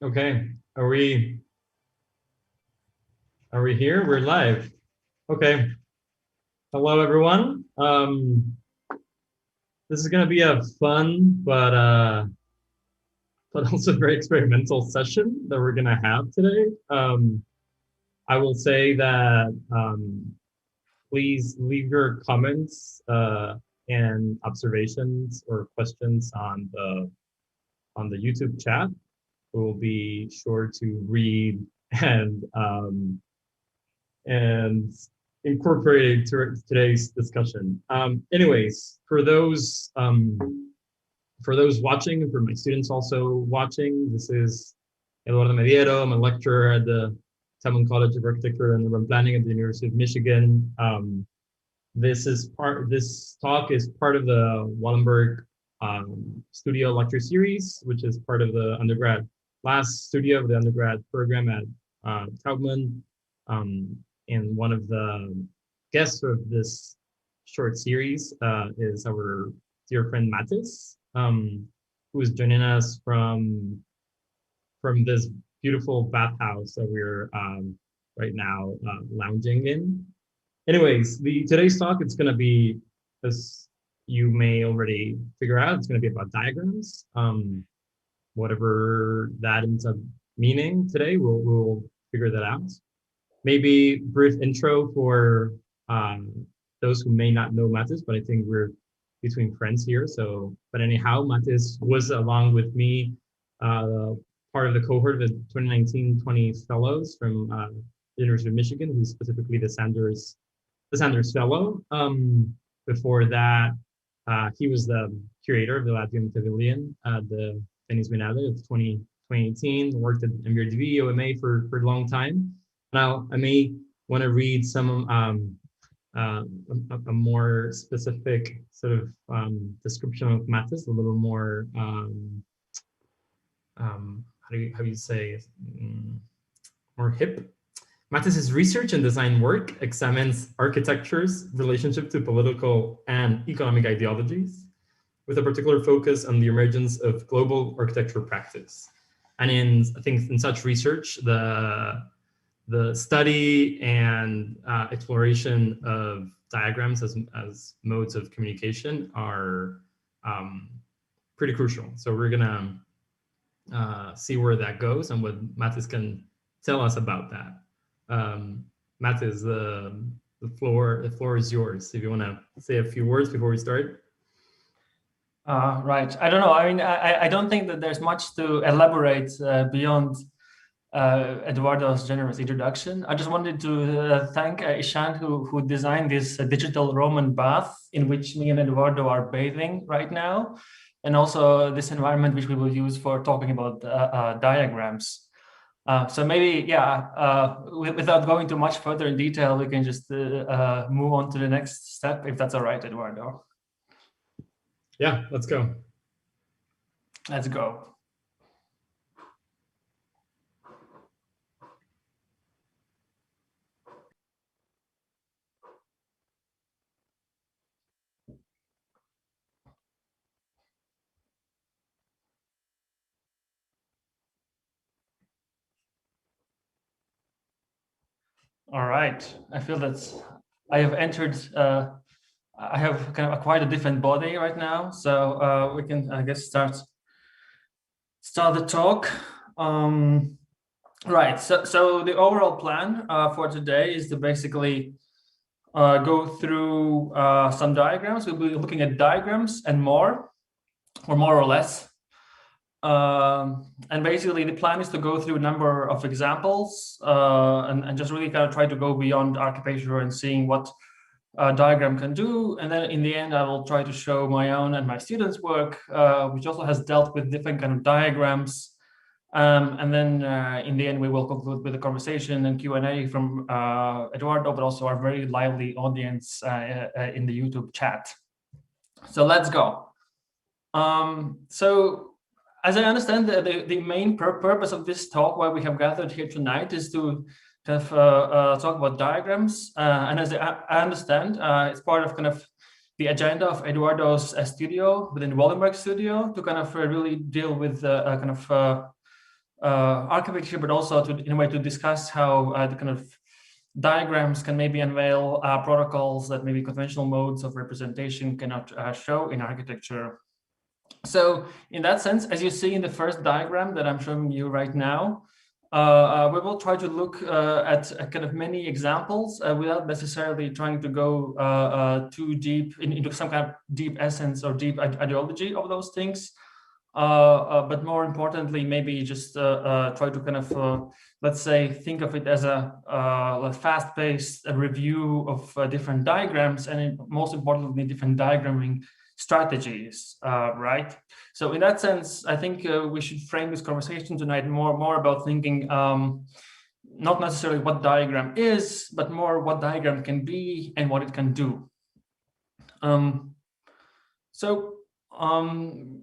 Okay, are we here? We're live. Okay. Hello everyone. This is gonna be a fun but also very experimental session that we're gonna have today. I will say that please leave your comments and observations or questions on the YouTube chat. We'll be sure to read and incorporate to today's discussion. Anyways, for those watching and for my students also watching, this is Eduardo Mediero. I'm a lecturer at the Taubman College of Architecture and Urban Planning at the University of Michigan. This talk is part of the Wallenberg studio lecture series, which is part of the last studio of the undergrad program at Taubman. And one of the guests of this short series is our dear friend Matiss, who is joining us from this beautiful bathhouse that we're right now lounging in. Anyways, today's talk, it's going to be, as you may already figure out, it's going to be about diagrams. Whatever that ends up meaning today, we'll figure that out. Maybe brief intro for those who may not know Matiss, but I think we're between friends here. So, but anyhow, Matiss was along with me part of the cohort of the 2019-20 fellows from the University of Michigan, who's specifically the Sanders Fellow. Before that, he was the curator of the Latvian Pavilion at the Venice Biennale of 2018, worked at MBRDV, OMA for a long time. Now, I may want to read some a more specific sort of description of Matiss, a little more, how do you say, more hip. Matiss's research and design work examines architecture's relationship to political and economic ideologies, with a particular focus on the emergence of global architecture practice. And I think in such research, the study and exploration of diagrams as modes of communication are pretty crucial. So we're gonna see where that goes and what Matiss can tell us about that. Matiss, the floor is yours. If you want to say a few words before we start. Right. I don't know. I mean, I don't think that there's much to elaborate beyond Eduardo's generous introduction. I just wanted to thank Ishan, who designed this digital Roman bath in which me and Eduardo are bathing right now, and also this environment which we will use for talking about diagrams. So maybe, yeah, without going too much further in detail, we can just move on to the next step, if that's all right, Eduardo. Yeah, let's go. Let's go. All right. I feel that I have entered, I have kind of quite a different body right now. So we can, I guess, start the talk. Right. So the overall plan for today is to basically go through some diagrams. We'll be looking at diagrams and more or less. And basically the plan is to go through a number of examples and just really kind of try to go beyond architecture and seeing what a diagram can do. And then in the end, I will try to show my own and my students' work, which also has dealt with different kind of diagrams. And then in the end, we will conclude with a conversation and Q&A from Eduardo, but also our very lively audience in the YouTube chat. So let's go. So as I understand, the main purpose of this talk, why we have gathered here tonight, is to kind of talk about diagrams. And as I understand, it's part of kind of the agenda of Eduardo's studio within Wallenberg studio to kind of really deal with kind of architecture, but also to, in a way, to discuss how the kind of diagrams can maybe unveil protocols that maybe conventional modes of representation cannot show in architecture. So in that sense, as you see in the first diagram that I'm showing you right now, we will try to look at kind of many examples without necessarily trying to go too deep into some kind of deep essence or deep ideology of those things. But more importantly, maybe just try to kind of, let's say, think of it as a fast-paced review of different diagrams, and most importantly, different diagramming strategies, right? So in that sense, I think we should frame this conversation tonight more about thinking not necessarily what diagram is, but more what diagram can be and what it can do.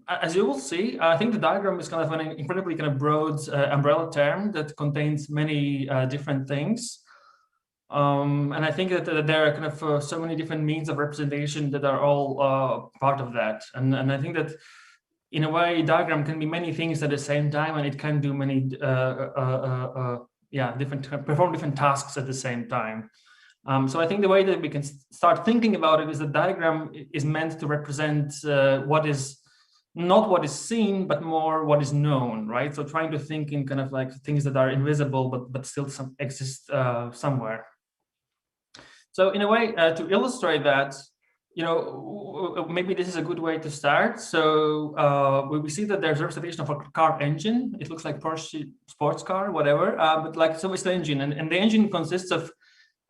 As you will see, I think the diagram is kind of an incredibly kind of broad umbrella term that contains many different things. And I think that there are kind of so many different means of representation that are all part of that. And I think that in a way, diagram can be many things at the same time, and it can do many, perform different tasks at the same time. So I think the way that we can start thinking about it is the diagram is meant to represent what is not what is seen, but more what is known, right? So trying to think in kind of like things that are invisible, but still exist somewhere. So in a way, to illustrate that, you know, maybe this is a good way to start. So we see that there's a representation of a car engine. It looks like Porsche sports car, whatever, but like, so it's the engine, and the engine consists of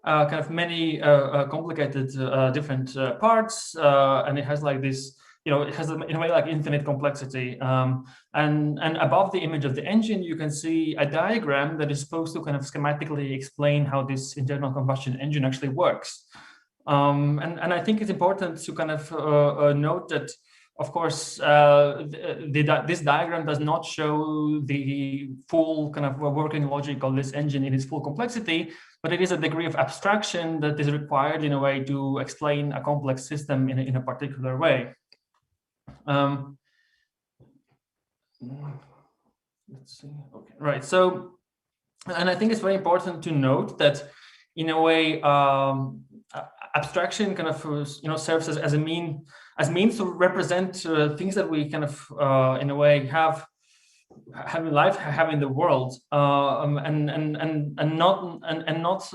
kind of many complicated different parts, and it has like this, you know, it has in a way like infinite complexity. And above the image of the engine, you can see a diagram that is supposed to kind of schematically explain how this internal combustion engine actually works. And I think it's important to kind of note that, of course, this diagram does not show the full kind of working logic of this engine in its full complexity, but it is a degree of abstraction that is required in a way to explain a complex system in a particular way. Let's see. Okay, right. So, and I think it's very important to note that, in a way, abstraction kind of, you know, serves as a means to represent things that we kind of, in a way, have in life, have in the world, and not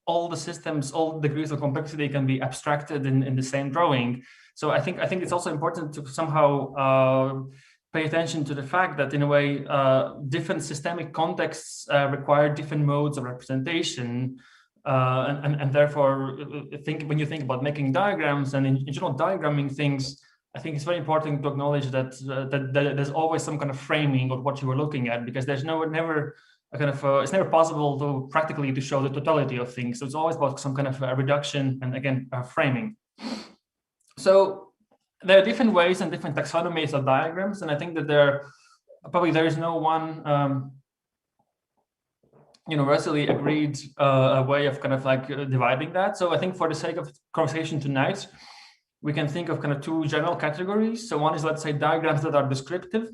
all the systems, all degrees of complexity can be abstracted in the same drawing. So I think it's also important to somehow pay attention to the fact that, in a way, different systemic contexts require different modes of representation. And therefore, when you think about making diagrams and in general diagramming things, I think it's very important to acknowledge that there's always some kind of framing of what you are looking at, because there's never a kind of it's never possible to practically to show the totality of things. So it's always about some kind of reduction and, again, framing. So there are different ways and different taxonomies of diagrams, and I think that there is no one universally agreed way of kind of like dividing that. So I think for the sake of conversation tonight, we can think of kind of two general categories. So one is, let's say, diagrams that are descriptive,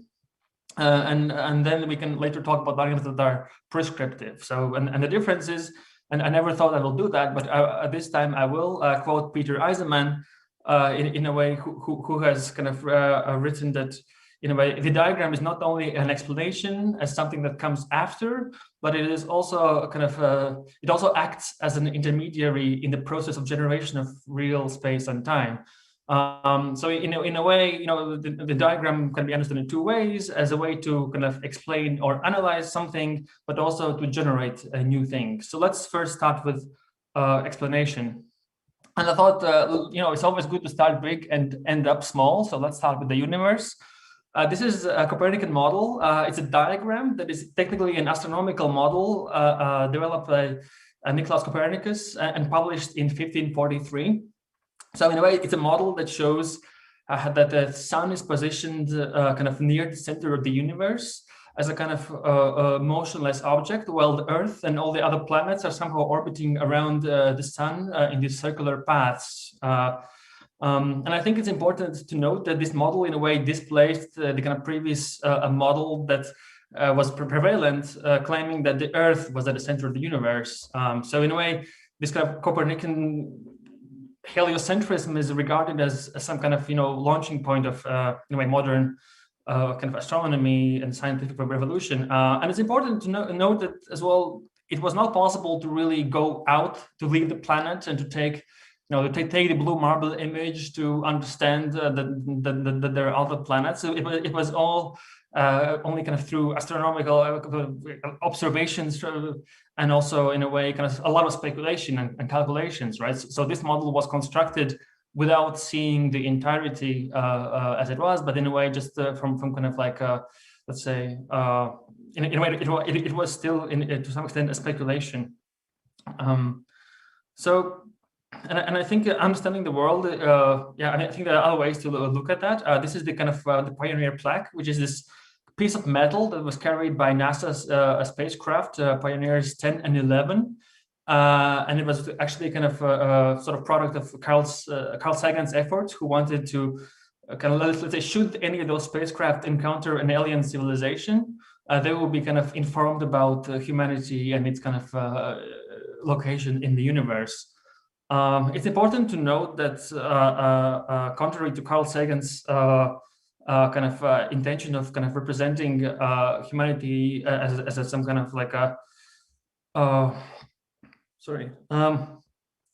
and then we can later talk about diagrams that are prescriptive. So and the difference is, and I never thought I will do that, but at this time I will quote Peter Eisenman in a way who has kind of written that, in a way, the diagram is not only an explanation as something that comes after, but it is also kind of, it also acts as an intermediary in the process of generation of real space and time. So in a way, you know, the diagram can be understood in two ways: as a way to kind of explain or analyze something, but also to generate a new thing. So let's first start with explanation. And I thought, you know, it's always good to start big and end up small. So let's start with the universe. This is a Copernican model. It's a diagram that is technically an astronomical model developed by Nicolaus Copernicus and published in 1543. So in a way, it's a model that shows that the sun is positioned kind of near the center of the universe. as a kind of motionless object, while the Earth and all the other planets are somehow orbiting around the sun in these circular paths. And I think it's important to note that this model, in a way, displaced the kind of previous model that was prevalent, claiming that the Earth was at the center of the universe. So in a way, this kind of Copernican heliocentrism is regarded as some kind of, launching point of, in a way, modern kind of astronomy and scientific revolution. And it's important to note that as well, it was not possible to really go out, to leave the planet and to take, take the blue marble image to understand that there are other planets. So it was all only kind of through astronomical observations and also in a way kind of a lot of speculation and calculations, right? So this model was constructed without seeing the entirety as it was, but in a way just from kind of like let's say in a way it was still to some extent a speculation. And I think understanding the world, I think there are other ways to look at that. This is the kind of the Pioneer plaque, which is this piece of metal that was carried by NASA's spacecraft, Pioneers 10 and 11. And it was actually kind of a sort of product of Carl Sagan's efforts, who wanted to kind of, let's say, should any of those spacecraft encounter an alien civilization, they will be kind of informed about humanity and its kind of location in the universe. It's important to note that contrary to Carl Sagan's kind of intention of kind of representing humanity as some kind of like a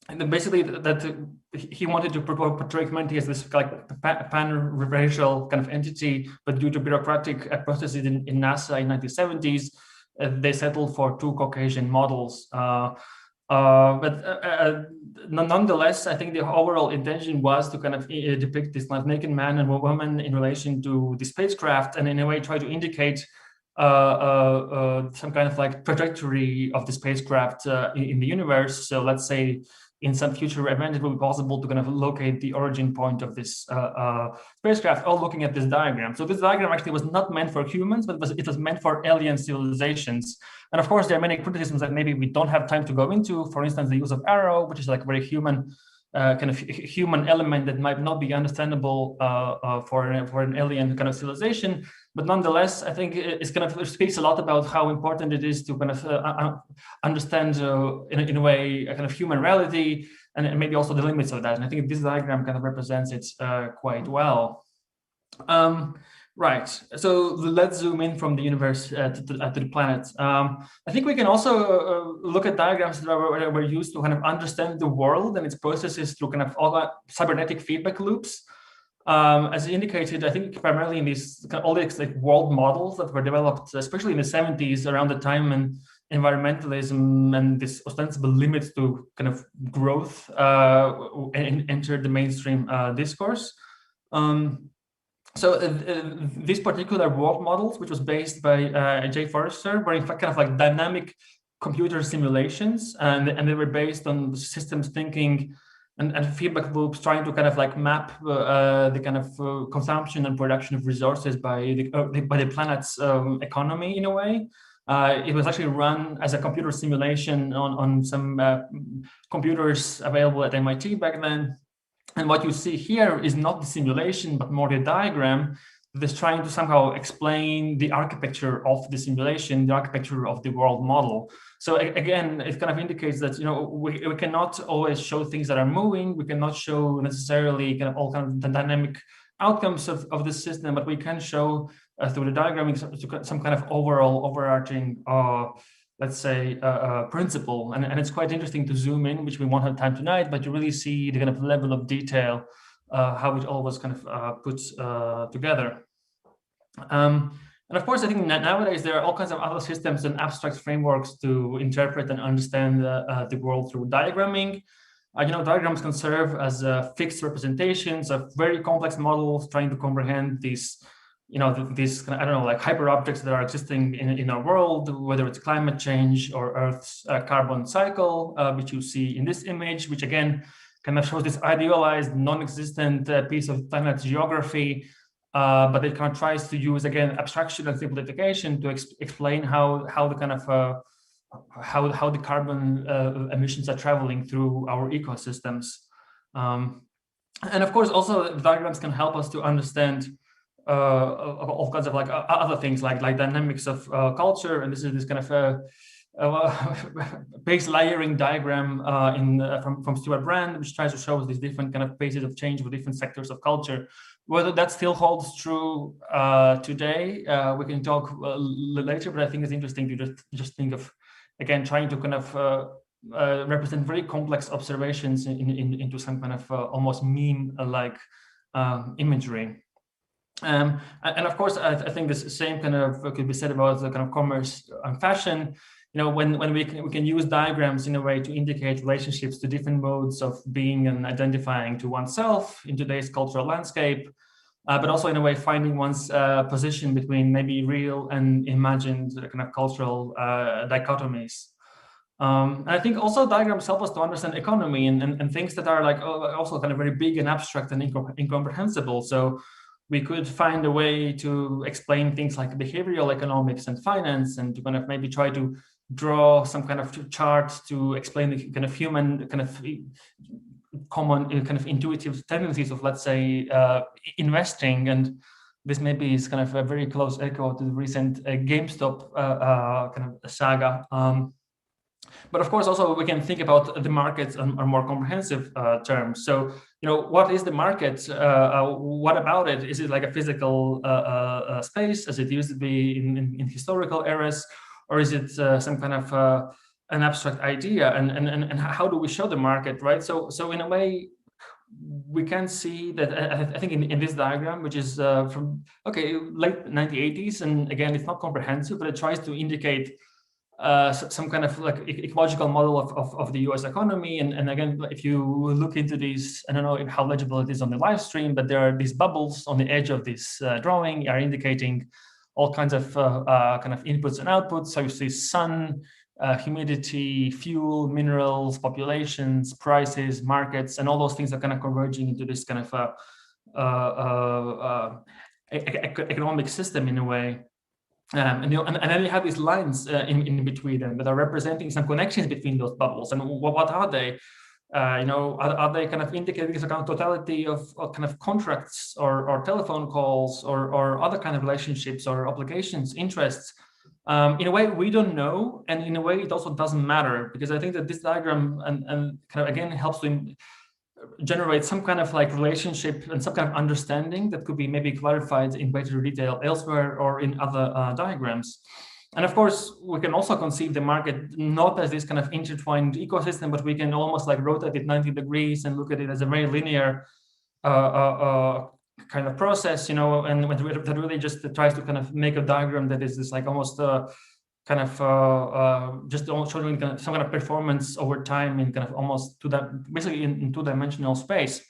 and basically that he wanted to portray humanity as this like pan-racial kind of entity, but due to bureaucratic processes in NASA in 1970s, they settled for 2 Caucasian models. But nonetheless, I think the overall intention was to kind of depict this like naked man and woman in relation to the spacecraft, and in a way try to indicate some kind of like trajectory of the spacecraft in the universe. So let's say in some future event, it will be possible to kind of locate the origin point of this spacecraft, all looking at this diagram. So this diagram actually was not meant for humans, but it was meant for alien civilizations. And of course, there are many criticisms that maybe we don't have time to go into. For instance, the use of arrow, which is like very human, kind of human element that might not be understandable for an alien kind of civilization. But nonetheless, I think it's kind of speaks a lot about how important it is to kind of understand in a way a kind of human reality and maybe also the limits of that. And I think this diagram kind of represents it quite well. Right. So let's zoom in from the universe to the planet. I think we can also look at diagrams that were used to kind of understand the world and its processes through kind of all cybernetic feedback loops. As indicated, I think primarily in these all these like world models that were developed, especially in the 70s, around the time when environmentalism and this ostensible limit to kind of growth entered the mainstream discourse. So these particular world models, which was based by Jay Forrester, were in fact kind of like dynamic computer simulations, and they were based on systems thinking and feedback loops, trying to kind of like map the kind of consumption and production of resources by the planet's economy in a way. It was actually run as a computer simulation on some computers available at MIT back then. And what you see here is not the simulation, but more the diagram that's trying to somehow explain the architecture of the simulation, the architecture of the world model. So again, it kind of indicates that, you know, we cannot always show things that are moving. We cannot show necessarily kind of all kind of the dynamic outcomes of the system, but we can show through the diagramming some kind of overall overarching let's say, principle. And it's quite interesting to zoom in, which we won't have time tonight, but you really see the kind of level of detail, how it all was kind of put together. And of course, I think nowadays there are all kinds of other systems and abstract frameworks to interpret and understand the world through diagramming. You know, diagrams can serve as fixed representations of very complex models trying to comprehend these, you know, these, I don't know, like hyper objects that are existing in our world, whether it's climate change or Earth's carbon cycle, which you see in this image, which again kind of shows this idealized, non-existent piece of planet geography. but it kind of tries to use, again, abstraction and simplification to explain how the kind of how the carbon emissions are traveling through our ecosystems. And of course, also the diagrams can help us to understand all kinds of like other things like dynamics of culture. And this is this kind of base layering diagram from Stuart Brand, which tries to show us these different kind of phases of change with different sectors of culture. Whether that still holds true today, we can talk later, but I think it's interesting to just think of, again, trying to kind of represent very complex observations into some kind of almost meme-like imagery. And of course, I think this same kind of could be said about the kind of commerce and fashion. You know, when we can use diagrams in a way to indicate relationships to different modes of being and identifying to oneself in today's cultural landscape, but also in a way finding one's position between maybe real and imagined kind of cultural dichotomies. And I think also diagrams help us to understand economy and things that are like also kind of very big and abstract and incomprehensible. So we could find a way to explain things like behavioral economics and finance, and to kind of maybe try to draw some kind of chart to explain the kind of human kind of common kind of intuitive tendencies of, let's say, investing. And this maybe is kind of a very close echo to the recent GameStop kind of saga. But of course, also we can think about the markets on more comprehensive terms. So, you know, what is the market? What about it? Is it like a physical space as it used to be in historical eras, or is it some kind of an abstract idea? And how do we show the market, right? So in a way, we can see that I think in this diagram, which is from late 1980s, and again, it's not comprehensive, but it tries to indicate some kind of like ecological model of the US economy. And again, if you look into these, I don't know how legible it is on the live stream, but there are these bubbles on the edge of this drawing are indicating all kinds of kind of inputs and outputs. So you see sun, humidity, fuel, minerals, populations, prices, markets, and all those things are kind of converging into this kind of economic system in a way. And then you have these lines in between them that are representing some connections between those bubbles. And what are they? You know, are they kind of indicating this kind of totality of kind of contracts or telephone calls or other kind of relationships or obligations, interests? In a way, we don't know, and in a way, it also doesn't matter, because I think that this diagram and kind of again helps to generate some kind of like relationship and some kind of understanding that could be maybe clarified in greater detail elsewhere or in other diagrams. And of course, we can also conceive the market not as this kind of intertwined ecosystem, but we can almost like rotate it 90 degrees and look at it as a very linear kind of process, you know, and that really just tries to kind of make a diagram that is this like almost kind of just showing kind of some kind of performance over time in kind of almost to that basically in two-dimensional space.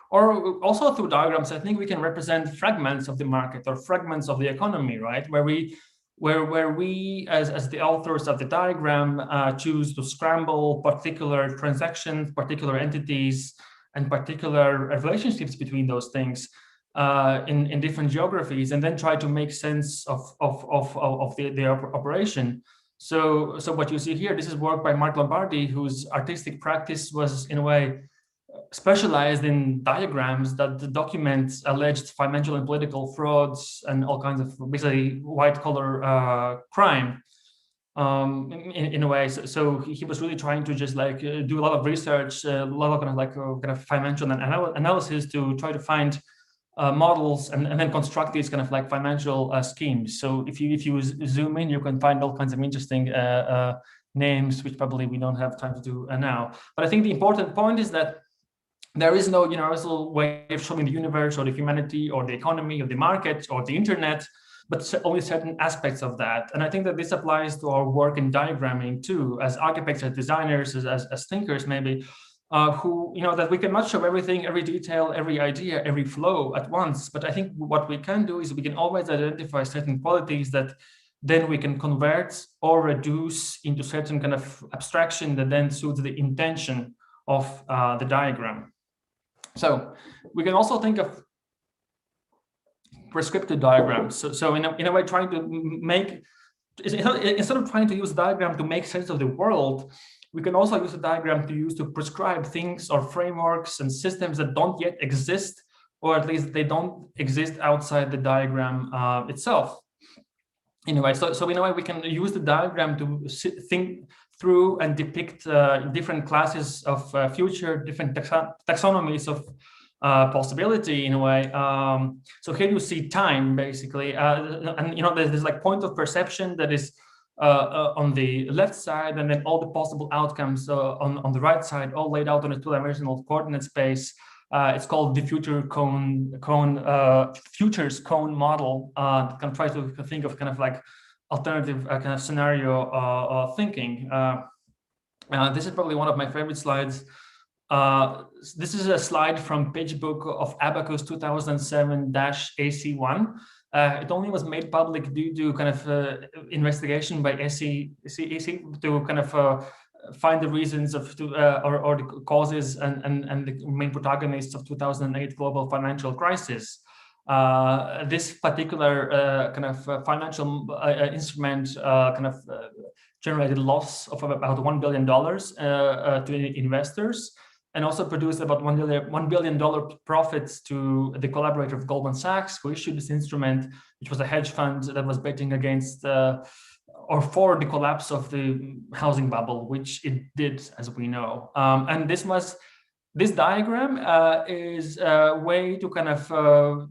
Or also through diagrams, I think we can represent fragments of the market or fragments of the economy, right? Where we as the authors of the diagram choose to scramble particular transactions, particular entities, and particular relationships between those things in different geographies, and then try to make sense of the operation. So what you see here, this is work by Mark Lombardi, whose artistic practice was in a way specialized in diagrams that document alleged financial and political frauds and all kinds of basically white collar crime in a way. So he was really trying to just like do a lot of research, a lot of kind of financial analysis to try to find models and then construct these kind of like financial schemes. So if you zoom in, you can find all kinds of interesting names, which probably we don't have time to do now. But I think the important point is that there is no universal way of showing the universe or the humanity or the economy or the market or the internet, but only certain aspects of that. And I think that this applies to our work in diagramming too, as architects, as designers, as thinkers maybe, who, you know, that we cannot show everything, every detail, every idea, every flow at once. But I think what we can do is we can always identify certain qualities that then we can convert or reduce into certain kind of abstraction that then suits the intention of the diagram. So we can also think of prescriptive diagrams. So in a way, trying to make, instead of trying to use diagram to make sense of the world, we can also use a diagram to use to prescribe things or frameworks and systems that don't yet exist, or at least they don't exist outside the diagram itself. Anyway, so in a way, we can use the diagram to think through and depict different classes of future, different taxonomies of possibility in a way. So here you see time basically, and there's this like point of perception that is on the left side, and then all the possible outcomes on the right side, all laid out on a two-dimensional coordinate space. It's called the futures cone model. Can try to think of kind of like alternative kind of scenario thinking. This is probably one of my favorite slides. This is a slide from PageBook of Abacus 2007-AC1. It only was made public due to kind of investigation by SEC to kind of find the reasons of or the causes and the main protagonists of 2008 global financial crisis. This particular kind of financial instrument generated loss of about $1 billion to investors, and also produced about $1 billion profits to the collaborator of Goldman Sachs, who issued this instrument, which was a hedge fund that was betting against or for the collapse of the housing bubble, which it did, as we know. And this diagram is a way to kind of,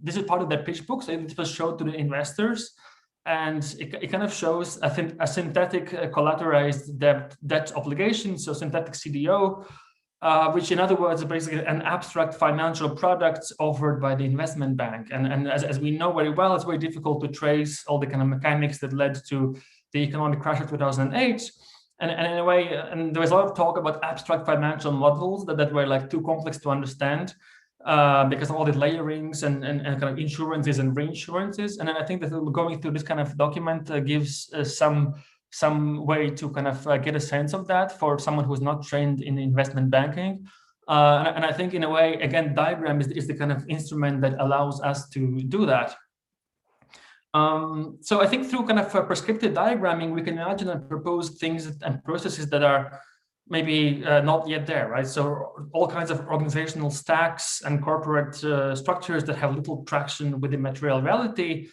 this is part of the pitch book, so it was shown to the investors. And it kind of shows, I think, a synthetic collateralized debt obligation, so synthetic CDO, which in other words is basically an abstract financial product offered by the investment bank. And as we know very well, it's very difficult to trace all the kind of mechanics that led to the economic crash of 2008. And in a way, and there was a lot of talk about abstract financial models that were like too complex to understand because of all the layerings and kind of insurances and reinsurances. And I think that going through this kind of document gives some way to kind of get a sense of that for someone who's not trained in investment banking. And I think in a way, again, diagram is the kind of instrument that allows us to do that. So I think through kind of prescriptive diagramming, we can imagine and propose things and processes that are maybe not yet there, right? So all kinds of organizational stacks and corporate structures that have little traction with the material reality.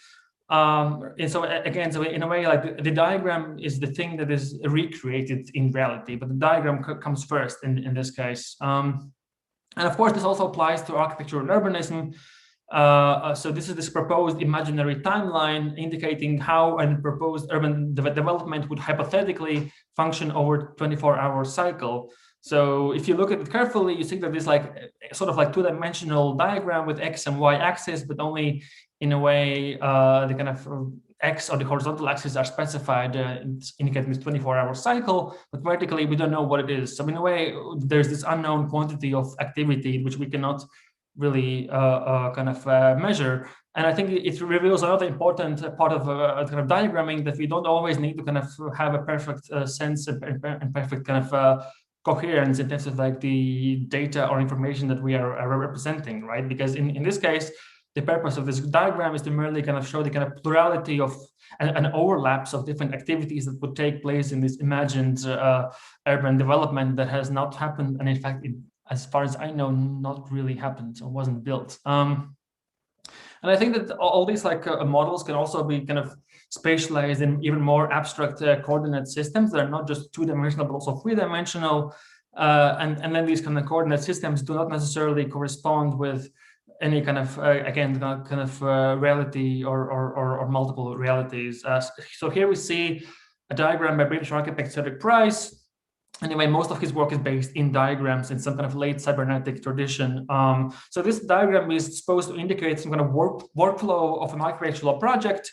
And so again, so in a way, like the diagram is the thing that is recreated in reality, but the diagram comes first in this case. And of course, this also applies to architecture and urbanism. So this is this proposed imaginary timeline indicating how a proposed urban development would hypothetically function over a 24-hour cycle. So if you look at it carefully, you see that there's like sort of like two-dimensional diagram with X and Y axis, but only in a way the kind of X or the horizontal axis are specified indicating this 24-hour cycle, but vertically we don't know what it is. So in a way, there's this unknown quantity of activity which we cannot really kind of measure. And I think it reveals another important part of kind of diagramming, that we don't always need to kind of have a perfect sense and perfect kind of coherence in terms of like the data or information that we are representing, right? Because in this case, the purpose of this diagram is to merely kind of show the kind of plurality of and overlaps of different activities that would take place in this imagined urban development that has not happened, and in fact, as far as I know, not really happened or wasn't built. And I think that all these like models can also be kind of spatialized in even more abstract coordinate systems that are not just two-dimensional, but also three-dimensional. And then these kind of coordinate systems do not necessarily correspond with any kind of, again, kind of reality or multiple realities. So here we see a diagram by British architect Cedric Price. Anyway, most of his work is based in diagrams in some kind of late cybernetic tradition. So this diagram is supposed to indicate some kind of workflow of an architectural project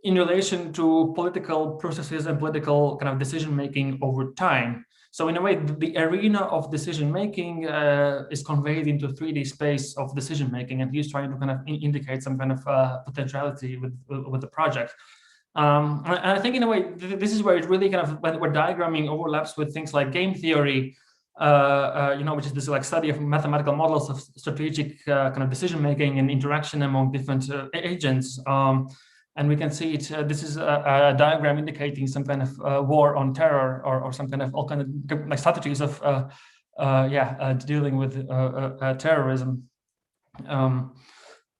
in relation to political processes and political kind of decision-making over time. So in a way, the arena of decision-making is conveyed into 3D space of decision-making, and he's trying to kind of indicate some kind of potentiality with the project. And I think in a way, this is where it really kind of, where diagramming overlaps with things like game theory, which is this like study of mathematical models of strategic kind of decision making and interaction among different agents. And we can see it. This is a diagram indicating some kind of war on terror, or some kind of all kind of like strategies of dealing with terrorism.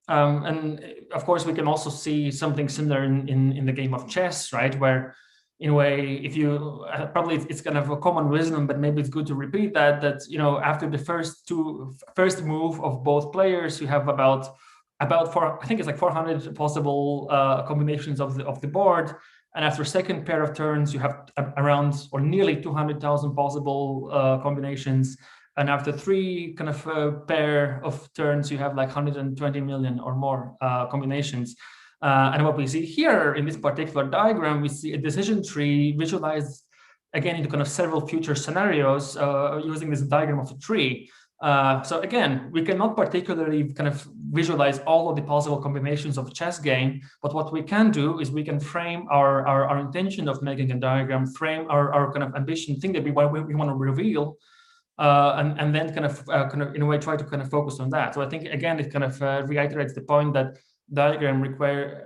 And of course, we can also see something similar in the game of chess, right? Where, in a way, if you probably it's kind of a common wisdom, but maybe it's good to repeat that after the first move of both players, you have about I think it's like 400 possible combinations of the board, and after second pair of turns, you have around or nearly 200,000 possible combinations. And after three kind of pair of turns, you have like 120 million or more combinations. And what we see here in this particular diagram, we see a decision tree visualized again into kind of several future scenarios using this diagram of a tree. So again, we cannot particularly kind of visualize all of the possible combinations of a chess game, but what we can do is we can frame our intention of making a diagram, frame our kind of ambition, thing that we want to reveal, and then kind of in a way try to kind of focus on that. So I think again it kind of reiterates the point that diagram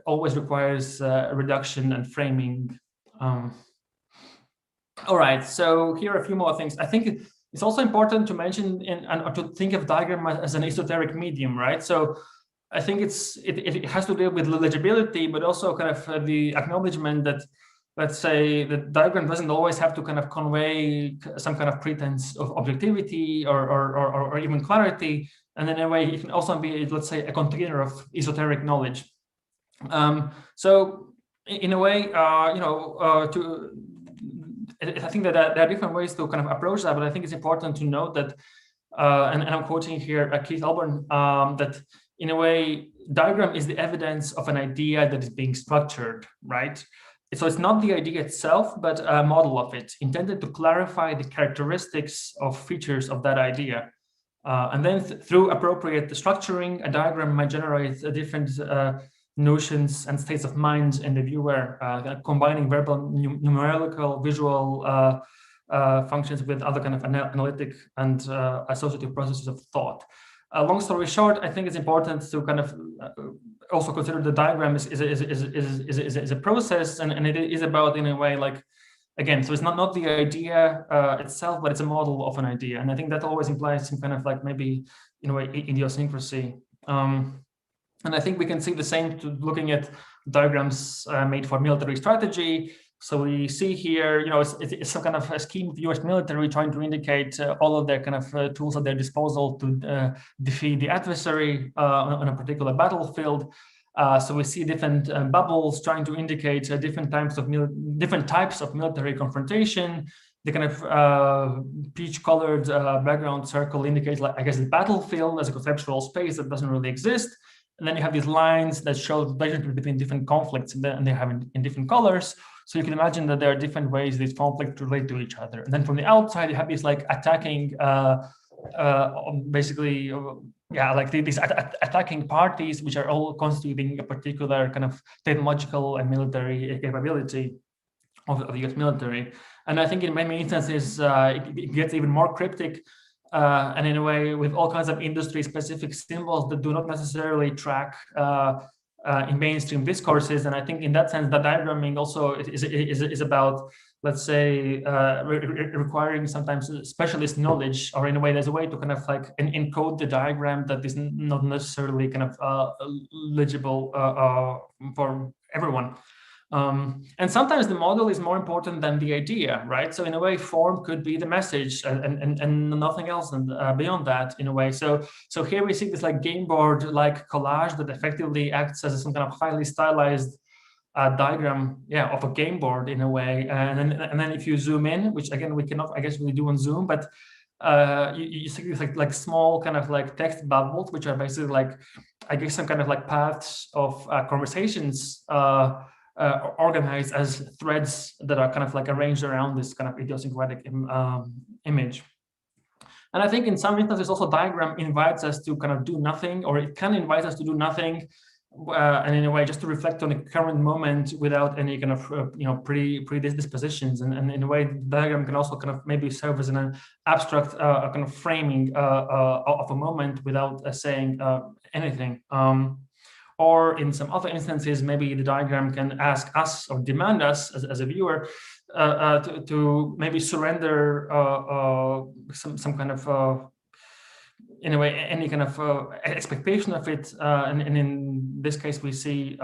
always requires reduction and framing. All right, so here are a few more things. I think it's also important to mention and to think of diagram as an esoteric medium, right? So I think it has to do with legibility, but also kind of the acknowledgement that, let's say, the diagram doesn't always have to kind of convey some kind of pretense of objectivity or even clarity. And in a way, it can also be, let's say, a container of esoteric knowledge. So in a way, I think that there are different ways to kind of approach that, but I think it's important to note that, and I'm quoting here Keith Taubman, that in a way, diagram is the evidence of an idea that is being structured, right? So it's not the idea itself, but a model of it, intended to clarify the characteristics of features of that idea. And then through appropriate structuring, a diagram might generate different notions and states of mind in the viewer, combining verbal, numerical, visual functions with other kind of analytic and associative processes of thought. Long story short, I think it's important to kind of also consider the diagram is a process, and it is about, in a way, like, again, so it's not the idea itself, but it's a model of an idea. And I think that always implies some kind of like maybe, in a way, idiosyncrasy. And I think we can see the same to looking at diagrams made for military strategy. So we see here, it's some kind of a scheme of US military trying to indicate all of their kind of tools at their disposal to defeat the adversary on a particular battlefield. So we see different bubbles trying to indicate different types of military confrontation. The kind of peach-colored background circle indicates, like, I guess, the battlefield as a conceptual space that doesn't really exist. And then you have these lines that show the relationship between different conflicts, and they have in different colors. So you can imagine that there are different ways these conflicts relate to each other. And then from the outside, you have these like attacking, these attacking parties, which are all constituting a particular kind of technological and military capability of the US military. And I think in many instances, it gets even more cryptic. And in a way, with all kinds of industry-specific symbols that do not necessarily track in mainstream discourses. And I think in that sense, the diagramming also is about, let's say, requiring sometimes specialist knowledge, or in a way, there's a way to kind of like encode the diagram that is not necessarily kind of legible for everyone. And sometimes the model is more important than the idea, right? So in a way, form could be the message and nothing else beyond that, in a way. So here we see this like game board like collage that effectively acts as some kind of highly stylized diagram, of a game board in a way. And then if you zoom in, which again we cannot, I guess, really do on Zoom, but you see like small kind of like text bubbles, which are basically like, I guess, some kind of like paths of conversations organized as threads that are kind of like arranged around this kind of idiosyncratic image. And I think in some instances also diagram invites us to kind of do nothing, or it can invite us to do nothing and in a way just to reflect on the current moment without any kind of predispositions, and in a way the diagram can also kind of maybe serve as an abstract kind of framing of a moment without saying anything. Or in some other instances, maybe the diagram can ask us or demand us as a viewer to maybe surrender some kind of in a way, any kind of expectation of it, and in this case, we see,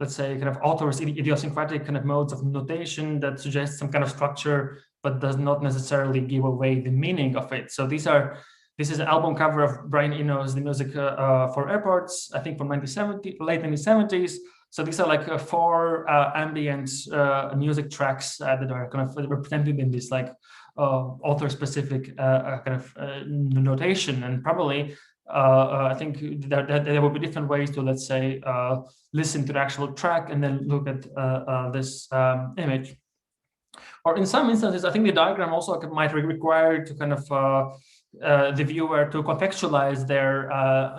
let's say, kind of authors' idiosyncratic kind of modes of notation that suggest some kind of structure, but does not necessarily give away the meaning of it. So this is an album cover of Brian Eno's The Music for Airports, I think from late 1970s. So these are like 4 ambient music tracks that are kind of represented in this like author-specific kind of notation, and probably I think there will be different ways to, let's say, listen to the actual track and then look at this image. Or in some instances, I think the diagram also might require to kind of the viewer to contextualize their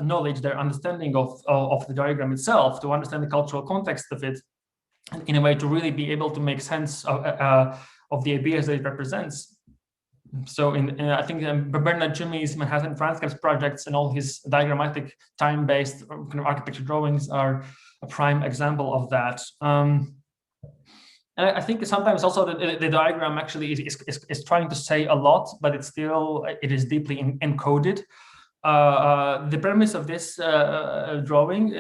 knowledge, their understanding of the diagram itself, to understand the cultural context of it, and in a way to really be able to make sense of the ideas that it represents. So I think Bernard Jimmy's Manhattan Transcripts projects and all his diagrammatic time-based kind of architecture drawings are a prime example of that. And I think sometimes also the diagram actually is trying to say a lot, but it is deeply encoded. The premise of this drawing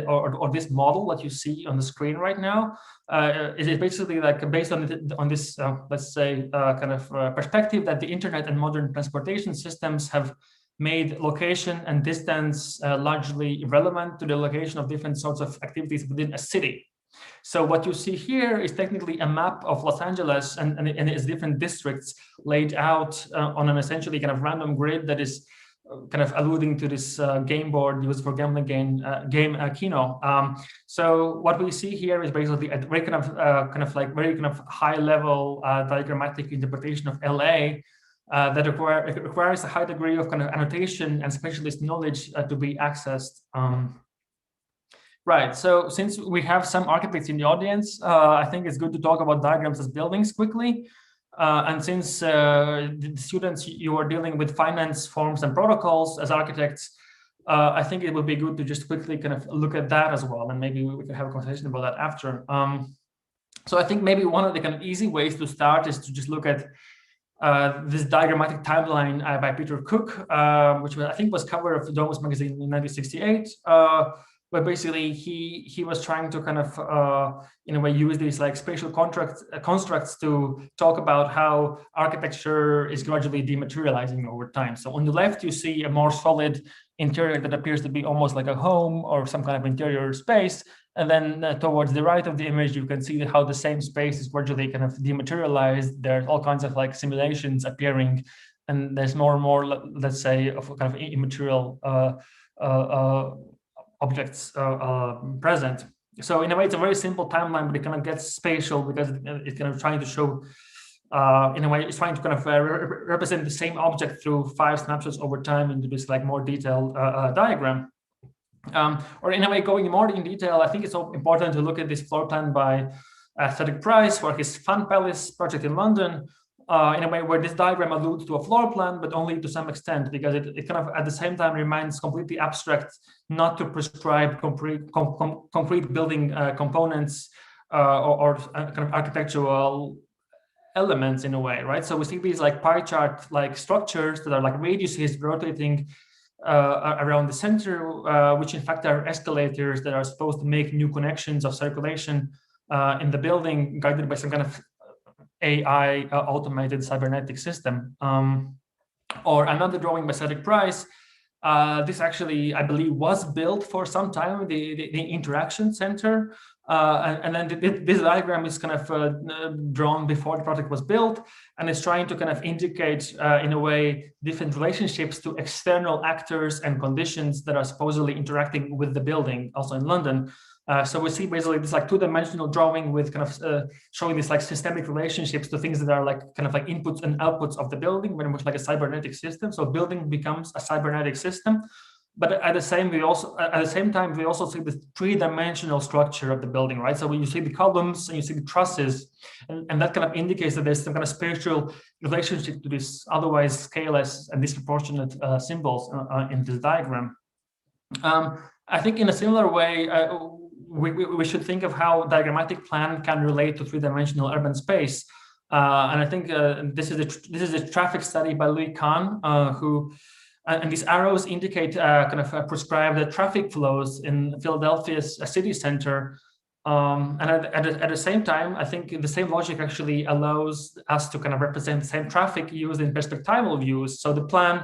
or this model that you see on the screen right now is basically like based on this let's say kind of perspective that the internet and modern transportation systems have made location and distance largely irrelevant to the location of different sorts of activities within a city. So what you see here is technically a map of Los Angeles and its different districts laid out on an essentially kind of random grid that is kind of alluding to this game board used for gambling game Keno. So what we see here is basically a very kind of high level diagrammatic interpretation of LA that requires a high degree of kind of annotation and specialist knowledge to be accessed. Right, so since we have some architects in the audience, I think it's good to talk about diagrams as buildings quickly. And since the students, you are dealing with finance forms and protocols as architects, I think it would be good to just quickly kind of look at that as well, and maybe we can have a conversation about that after. So I think maybe one of the kind of easy ways to start is to just look at this diagrammatic timeline by Peter Cook, which I think was cover of the Domus magazine in 1968. But basically, he was trying to kind of, in a way, use these like spatial constructs to talk about how architecture is gradually dematerializing over time. So on the left, you see a more solid interior that appears to be almost like a home or some kind of interior space. And then towards the right of the image, you can see how the same space is gradually kind of dematerialized. There's all kinds of like simulations appearing, and there's more and more, let's say, of kind of immaterial objects present. So in a way, it's a very simple timeline, but it kind of gets spatial because it's kind of trying to show, in a way, it's trying to kind of represent the same object through 5 snapshots over time into this like more detailed diagram. Or in a way, going more in detail, I think it's so important to look at this floor plan by Cedric Price for his Fun Palace project in London, in a way where this diagram alludes to a floor plan, but only to some extent, because it kind of at the same time remains completely abstract, not to prescribe concrete building components or kind of architectural elements in a way, right? So we see these like pie chart like structures that are like radiuses rotating around the center, which in fact are escalators that are supposed to make new connections of circulation in the building, guided by some kind of AI automated cybernetic system. Or another drawing by Cedric Price. This actually, I believe, was built for some time, the interaction center. And then this diagram is kind of drawn before the project was built, and it's trying to kind of indicate, in a way, different relationships to external actors and conditions that are supposedly interacting with the building, also in London. So we see basically this like 2-dimensional drawing with kind of showing these like systemic relationships to things that are like kind of like inputs and outputs of the building, very much like a cybernetic system. So building becomes a cybernetic system. but at the same time we also see the three-dimensional structure of the building, right? So when you see the columns and you see the trusses, and that kind of indicates that there's some kind of spatial relationship to this otherwise scaleless and disproportionate symbols in this diagram. I think in a similar way, we should think of how diagrammatic plan can relate to three-dimensional urban space. And I think this is a traffic study by Louis Kahn, and these arrows indicate prescribe the traffic flows in Philadelphia's city center. And at the same time, I think the same logic actually allows us to kind of represent the same traffic used in perspectival views. So the plan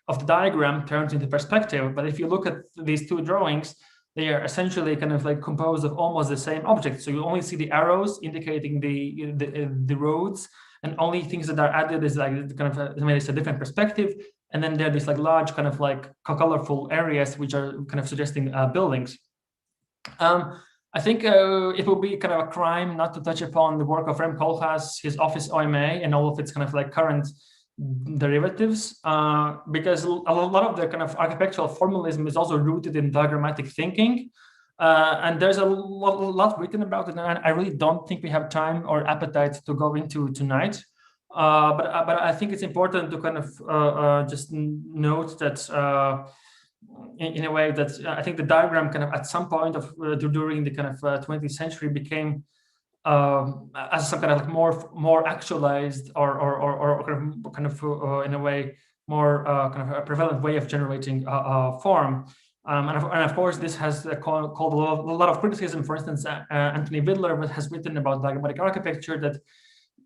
of the diagram turns into perspective. But if you look at these two drawings, they are essentially kind of like composed of almost the same object. So you only see the arrows indicating the roads, and only things that are added is like kind of it's a different perspective. And then there are these like large kind of like colorful areas which are kind of suggesting buildings. I think it would be kind of a crime not to touch upon the work of Rem Koolhaas, his Office OMA, and all of its kind of like current derivatives, because a lot of the kind of architectural formalism is also rooted in diagrammatic thinking. And there's a lot written about it, and I really don't think we have time or appetite to go into tonight. But I think it's important to kind of just note that in a way that I think the diagram kind of at some point of during the kind of 20th century became as some kind of like more actualized or kind of in a way more kind of a prevalent way of generating form. And of course, this has called a lot of criticism. For instance, Anthony Vidler has written about diagrammatic architecture that,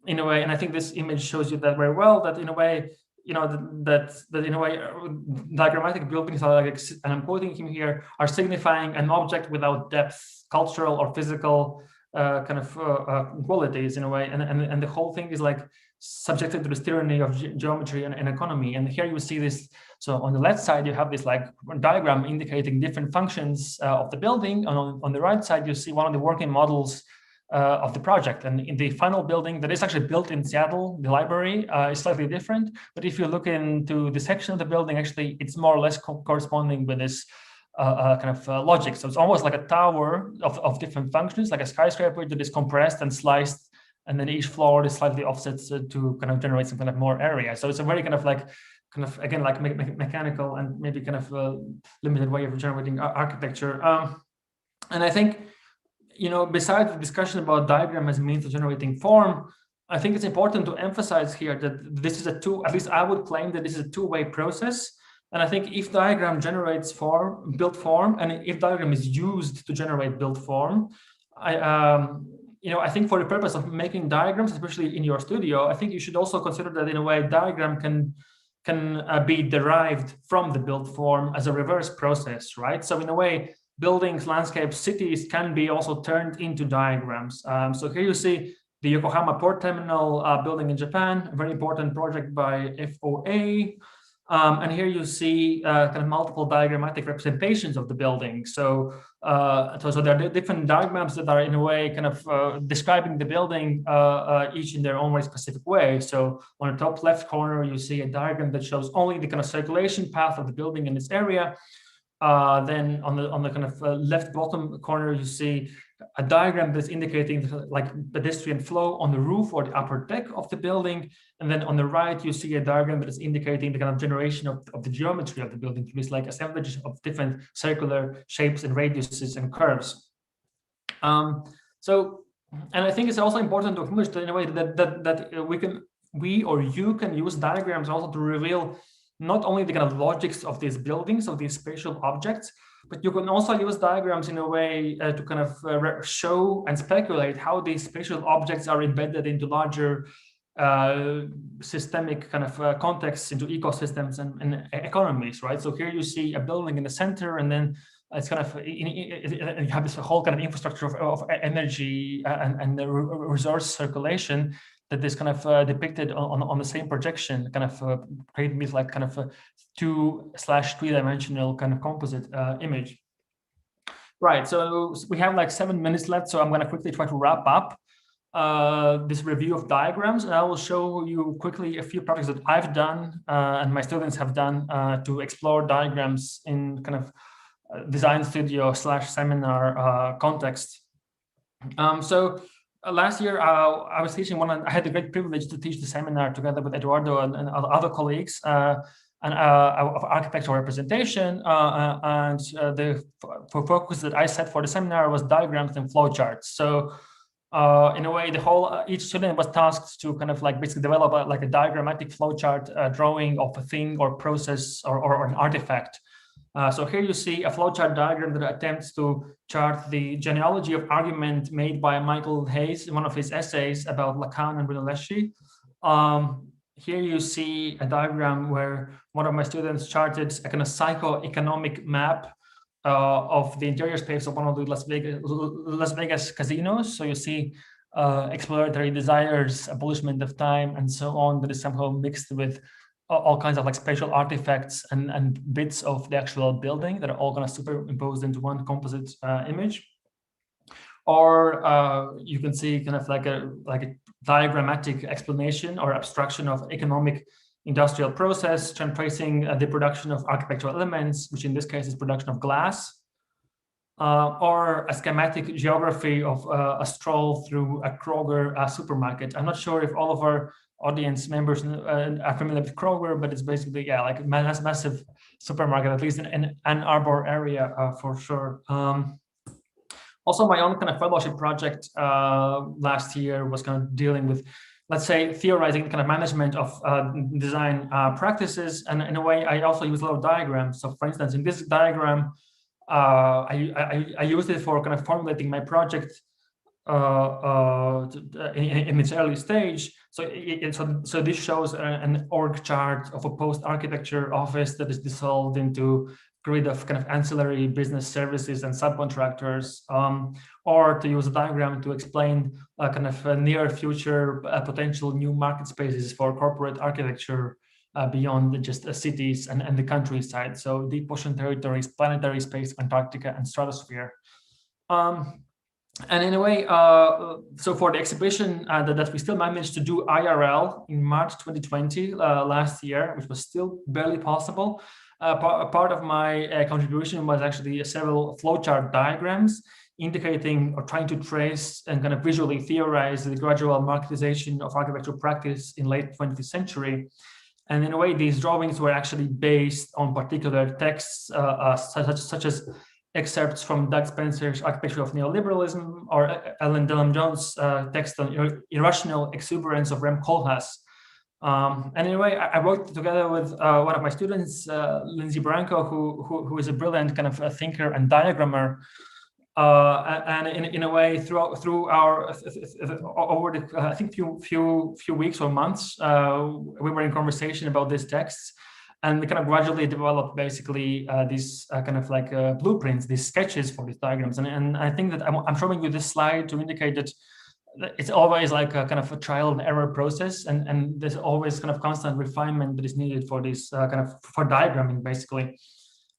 in a way, and I think this image shows you that very well, that in a way, that in a way, diagrammatic buildings are like, and I'm quoting him here, are signifying an object without depth, cultural or physical kind of qualities in a way, and the whole thing is like subjected to this tyranny of geometry and economy. And here you see this. So on the left side, you have this like diagram indicating different functions of the building. And on the right side, you see one of the working models of the project. And in the final building that is actually built in Seattle, the library is slightly different. But if you look into the section of the building, actually, it's more or less corresponding with this kind of logic. So it's almost like a tower of different functions, like a skyscraper that is compressed and sliced, and then each floor is slightly offset to kind of generate some kind of more area. So it's a very kind of like, again, like mechanical and maybe kind of limited way of generating architecture. And I think, besides the discussion about diagram as a means of generating form, I think it's important to emphasize here that this is at least I would claim that this is a two-way process. And I think if diagram generates built form, and if diagram is used to generate built form, I think for the purpose of making diagrams, especially in your studio, I think you should also consider that in a way diagram can be derived from the built form as a reverse process, right? So in a way, buildings, landscapes, cities can be also turned into diagrams. So here you see the Yokohama Port Terminal building in Japan, a very important project by FOA. And here you see kind of multiple diagrammatic representations of the building. So there are different diagrams that are in a way kind of describing the building, each in their own very specific way. So on the top left corner, you see a diagram that shows only the kind of circulation path of the building in this area. Then on the kind of left bottom corner, you see a diagram that's indicating like pedestrian flow on the roof or the upper deck of the building. And then on the right, you see a diagram that is indicating the kind of generation of the geometry of the building. It's like assemblage of different circular shapes and radiuses and curves. And I think it's also important to acknowledge that in a way that we or you can use diagrams also to reveal not only the kind of logics of these buildings, of these spatial objects, but you can also use diagrams in a way to kind of show and speculate how these spatial objects are embedded into larger systemic kind of contexts, into ecosystems and economies, right? So here you see a building in the center, and then it's kind of you have this whole kind of infrastructure of energy and the resource circulation that is kind of depicted on the same projection, kind of creating this like kind of a 2/3-dimensional kind of composite image. Right, so we have like 7 minutes left, so I'm going to quickly try to wrap up. this review of diagrams, and I will show you quickly a few projects that I've done and my students have done to explore diagrams in kind of design studio / seminar context. So last year I was teaching I had the great privilege to teach the seminar together with Eduardo and other colleagues of architectural representation, and the focus that I set for the seminar was diagrams and flowcharts. So in a way, each student was tasked to kind of like basically develop a diagrammatic flowchart drawing of a thing or process or an artifact. So here you see a flowchart diagram that attempts to chart the genealogy of argument made by Michael Hayes in one of his essays about Lacan and Brunelleschi. Here you see a diagram where one of my students charted a kind of psycho-economic map of the interior space of one of the Las Vegas casinos. So you see exploratory desires, abolishment of time, and so on, that is somehow mixed with all kinds of like spatial artifacts and bits of the actual building that are all going to superimpose into one composite image. Or you can see kind of like a diagrammatic explanation or abstraction of economic industrial process, tracing the production of architectural elements, which in this case is production of glass, or a schematic geography of a stroll through a Kroger supermarket. I'm not sure if all of our audience members are familiar with Kroger, but it's basically, yeah, like a massive supermarket, at least in Ann Arbor area for sure. Also, my own kind of fellowship project last year was kind of dealing with, let's say, theorizing kind of management of design practices. And in a way, I also use a lot of diagrams. So for instance, in this diagram, I used it for kind of formulating my project in its early stage. So this shows an org chart of a post-architecture office that is dissolved into grid of kind of ancillary business services and subcontractors, or to use a diagram to explain kind of a near future potential new market spaces for corporate architecture beyond just cities and the countryside. So deep ocean territories, planetary space, Antarctica, and stratosphere. And in a way, so for the exhibition that we still managed to do IRL in March 2020, last year, which was still barely possible, part of my contribution was actually several flowchart diagrams indicating or trying to trace and kind of visually theorize the gradual marketization of architectural practice in late 20th century. And in a way, these drawings were actually based on particular texts such as excerpts from Doug Spencer's Architecture of Neoliberalism or Ellen Dillon Jones' text on irrational exuberance of Rem Koolhaas. And in a way, I worked together with one of my students, Lindsay Branco, who is a brilliant kind of a thinker and diagrammer. And in a way, through our over the I think few weeks or months, we were in conversation about these texts, and we kind of gradually developed basically these kind of like blueprints, these sketches for these diagrams. And I think that I'm showing you this slide to indicate that it's always like a kind of a trial and error process, and there's always kind of constant refinement that is needed for this kind of for diagramming basically.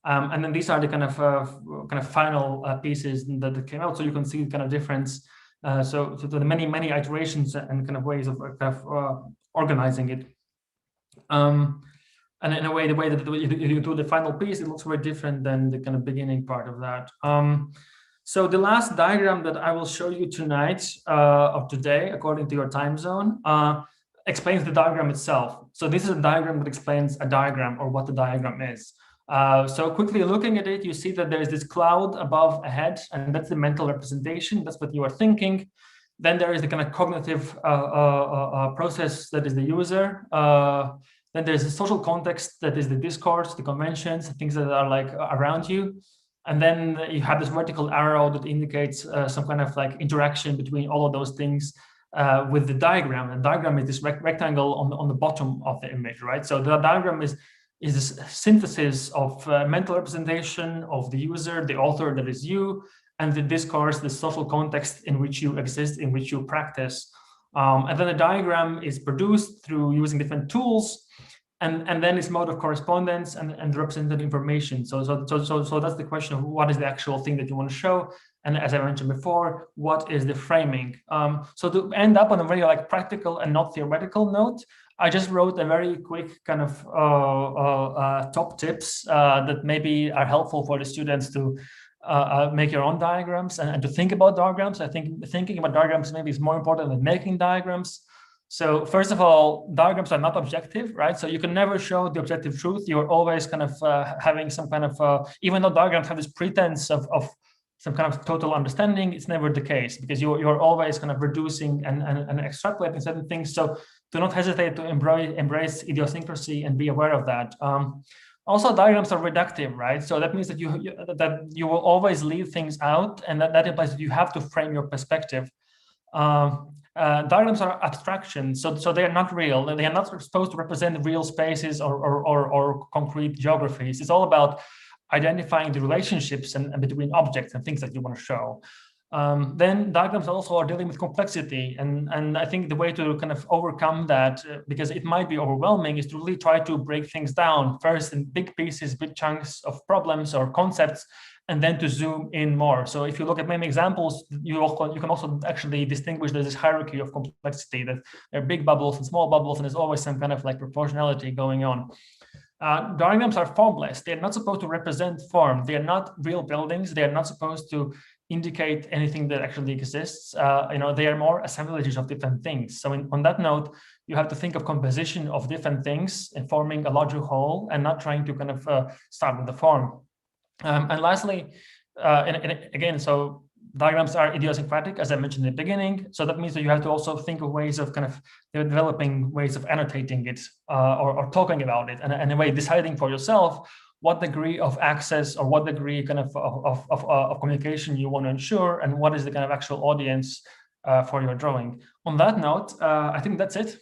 And then these are the kind of final pieces that came out, so you can see kind of difference. So the many iterations and kind of ways of organizing it. And in a way, the way that you do the final piece, it looks very different than the kind of beginning part of that. So the last diagram that I will show you tonight, or today, according to your time zone, explains the diagram itself. So this is a diagram that explains a diagram or what the diagram is. So quickly looking at it, you see that there's this cloud above a head, and that's the mental representation. That's what you are thinking. Then there is the kind of cognitive process that is the user. Then there's a social context that is the discourse, the conventions, things that are like around you. And then you have this vertical arrow that indicates some kind of like interaction between all of those things with the diagram. And diagram is this rectangle on the bottom of the image, right? So the diagram is this synthesis of mental representation of the user, the author that is you, and the discourse, the social context in which you exist, in which you practice. And then the diagram is produced through using different tools. and then it's mode of correspondence and represented information. So that's the question of what is the actual thing that you want to show, and as I mentioned before, what is the framing. So to end up on a very like practical and not theoretical note, I just wrote a very quick kind of top tips that maybe are helpful for the students to make your own diagrams and to think about diagrams. I think thinking about diagrams maybe is more important than making diagrams. So first of all, diagrams are not objective, right? So you can never show the objective truth. You're always kind of having some kind of, even though diagrams have this pretense of some kind of total understanding, it's never the case, because you're always kind of reducing and extrapolating certain things. So do not hesitate to embrace idiosyncrasy and be aware of that. Also, diagrams are reductive, right? So that means that you will always leave things out, and that implies that you have to frame your perspective. Diagrams are abstractions, so they are not real. They are not supposed to represent real spaces or concrete geographies. It's all about identifying the relationships and between objects and things that you want to show. Then diagrams also are dealing with complexity, and I think the way to kind of overcome that, because it might be overwhelming, is to really try to break things down first in big pieces, big chunks of problems or concepts, and then to zoom in more. So if you look at many examples, you can also actually distinguish there's this hierarchy of complexity, that there are big bubbles and small bubbles, and there's always some kind of like proportionality going on. Diagrams are formless. They're not supposed to represent form. They are not real buildings. They are not supposed to indicate anything that actually exists. They are more assemblages of different things. So on that note, you have to think of composition of different things and forming a larger whole, and not trying to kind of start with the form. And lastly, again, so diagrams are idiosyncratic, as I mentioned in the beginning. So that means that you have to also think of ways of kind of developing ways of annotating it or talking about it, and in a way deciding for yourself what degree of access or what degree kind of communication you want to ensure, and what is the kind of actual audience for your drawing. On that note, I think that's it.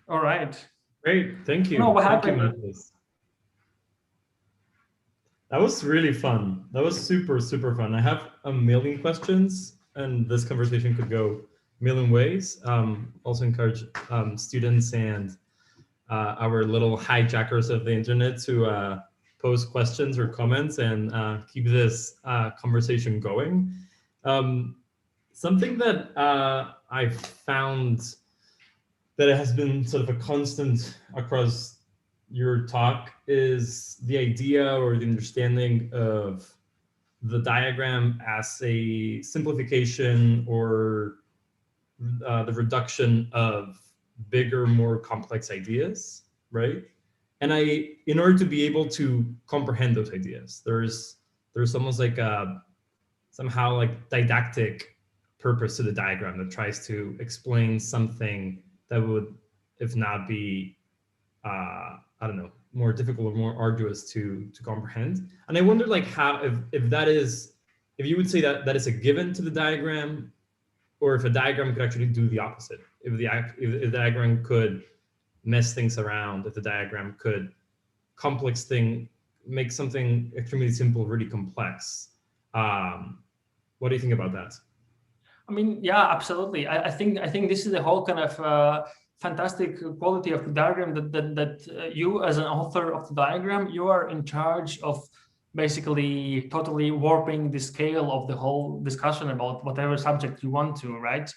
All right. Great. Thank you. No, what Thank happened? you, Matiss. That was really fun. That was super, super fun. I have a million questions, and this conversation could go a million ways. Also encourage students and our little hijackers of the internet to post questions or comments and keep this conversation going. Something that I found that it has been sort of a constant across your talk is the idea or the understanding of the diagram as a simplification or the reduction of bigger, more complex ideas, right? And in order to be able to comprehend those ideas, there's almost like somehow like didactic purpose to the diagram that tries to explain something that would, if not be, I don't know, more difficult or more arduous to comprehend. And I wonder, like, how, if you would say that that is a given to the diagram, or if a diagram could actually do the opposite. If the diagram could mess things around, if the diagram could make something extremely simple really complex. What do you think about that? I mean, yeah, absolutely. I think this is the whole kind of fantastic quality of the diagram, that you, as an author of the diagram, you are in charge of basically totally warping the scale of the whole discussion about whatever subject you want to, right?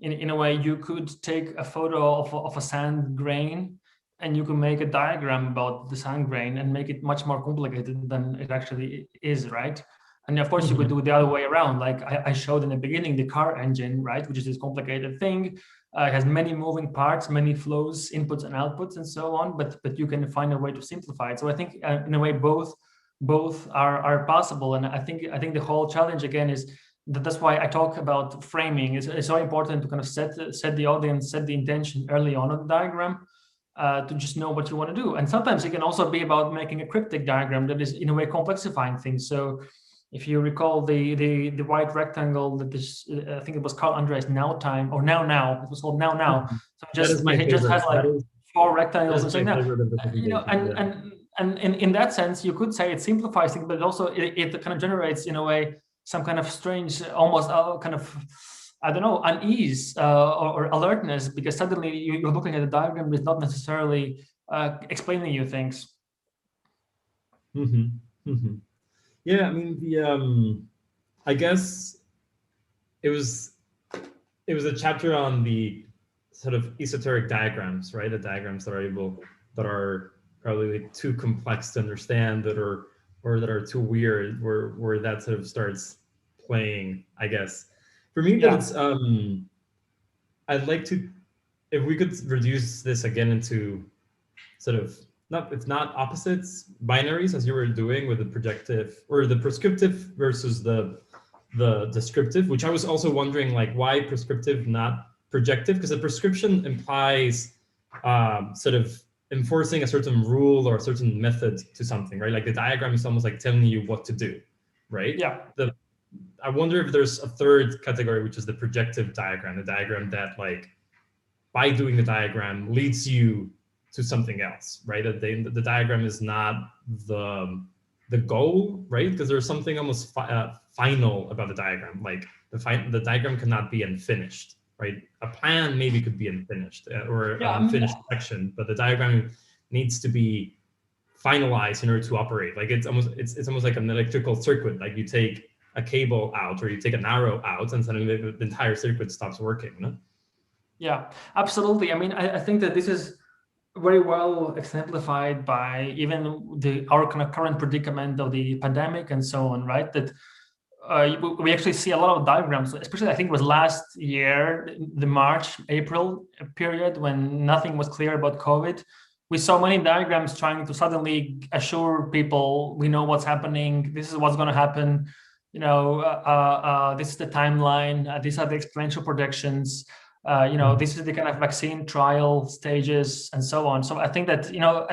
In a way, you could take a photo of a sand grain, and you can make a diagram about the sand grain and make it much more complicated than it actually is, right? And of course, you could do it the other way around. Like I showed in the beginning, the car engine, right, which is this complicated thing. It has many moving parts, many flows, inputs and outputs, and so on. But you can find a way to simplify it. So I think, in a way, both are possible. And I think the whole challenge again is that's why I talk about framing. It's so important to kind of set the audience, set the intention early on in the diagram. To just know what you want to do. And sometimes it can also be about making a cryptic diagram that is in a way complexifying things. So If you recall the white rectangle that this, I think it was called Andre's Now Time, or Now. It was called Now. So That is my it just has favorite. like four rectangles. That is my favorite of the You know, presentation. and in that sense, you could say it simplifies things, but also it kind of generates, in a way, some kind of strange, almost kind of, I don't know, unease or alertness, because suddenly you're looking at a diagram that's not necessarily explaining you things. Yeah, I mean, I guess it was a chapter on the sort of esoteric diagrams, right? The diagrams that are probably too complex to understand, or that are too weird, where that sort of starts playing, I guess. For me, that it's I'd like to, if we could reduce this again into sort of it's not opposites, binaries, as you were doing with the projective or the prescriptive versus the descriptive, which I was also wondering, like, why prescriptive, not projective? Because the prescription implies sort of enforcing a certain rule or a certain method to something, right? Like the diagram is almost like telling you what to do, right? Yeah. I wonder if there's a third category, which is the projective diagram, the diagram that, like, by doing the diagram leads you to something else, right? The diagram is not the goal, right? Because there's something almost final about the diagram. Like the diagram cannot be unfinished, right? A plan maybe could be unfinished or unfinished section, but the diagram needs to be finalized in order to operate. Like it's almost like an electrical circuit. Like you take a cable out or you take an arrow out, and suddenly the entire circuit stops working. No? Yeah, absolutely. I mean, I think that this is very well exemplified by even our kind of current predicament of the pandemic and so on, right? That we actually see a lot of diagrams, especially I think it was last year, the March, April period, when nothing was clear about COVID. We saw many diagrams trying to suddenly assure people, we know what's happening, this is what's going to happen, you know, this is the timeline, these are the exponential projections. You know, this is the kind of vaccine trial stages and so on. So I think that, you know,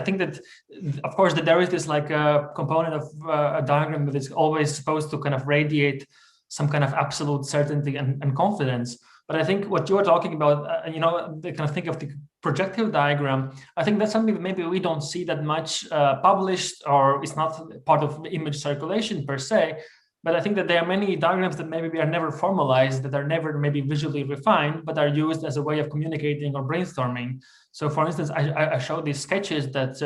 of course that there is this like a component of a diagram that is always supposed to kind of radiate some kind of absolute certainty and confidence. But I think what you're talking about, you know, they kind of think of the projective diagram. I think that's something that maybe we don't see that much published, or it's not part of image circulation per se. But I think that there are many diagrams that maybe are never formalized, that are never maybe visually refined, but are used as a way of communicating or brainstorming. So for instance, I showed these sketches that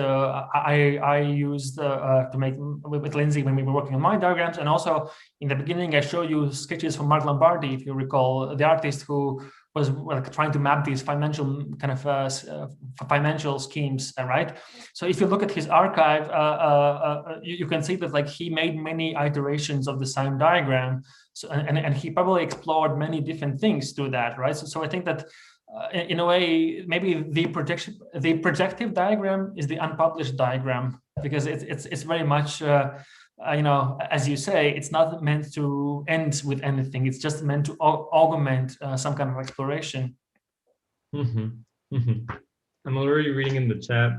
I used to make with Lindsay when we were working on my diagrams. And also in the beginning, I showed you sketches from Mark Lombardi, if you recall, the artist who was like trying to map these financial kind of financial schemes, right? So if you look at his archive, you can see that like he made many iterations of the same diagram. So and he probably explored many different things through that, right? So I think that in a way, maybe the projective diagram is the unpublished diagram, because it's very much you know, as you say, it's not meant to end with anything. It's just meant to augment some kind of exploration. I'm already reading in the chat,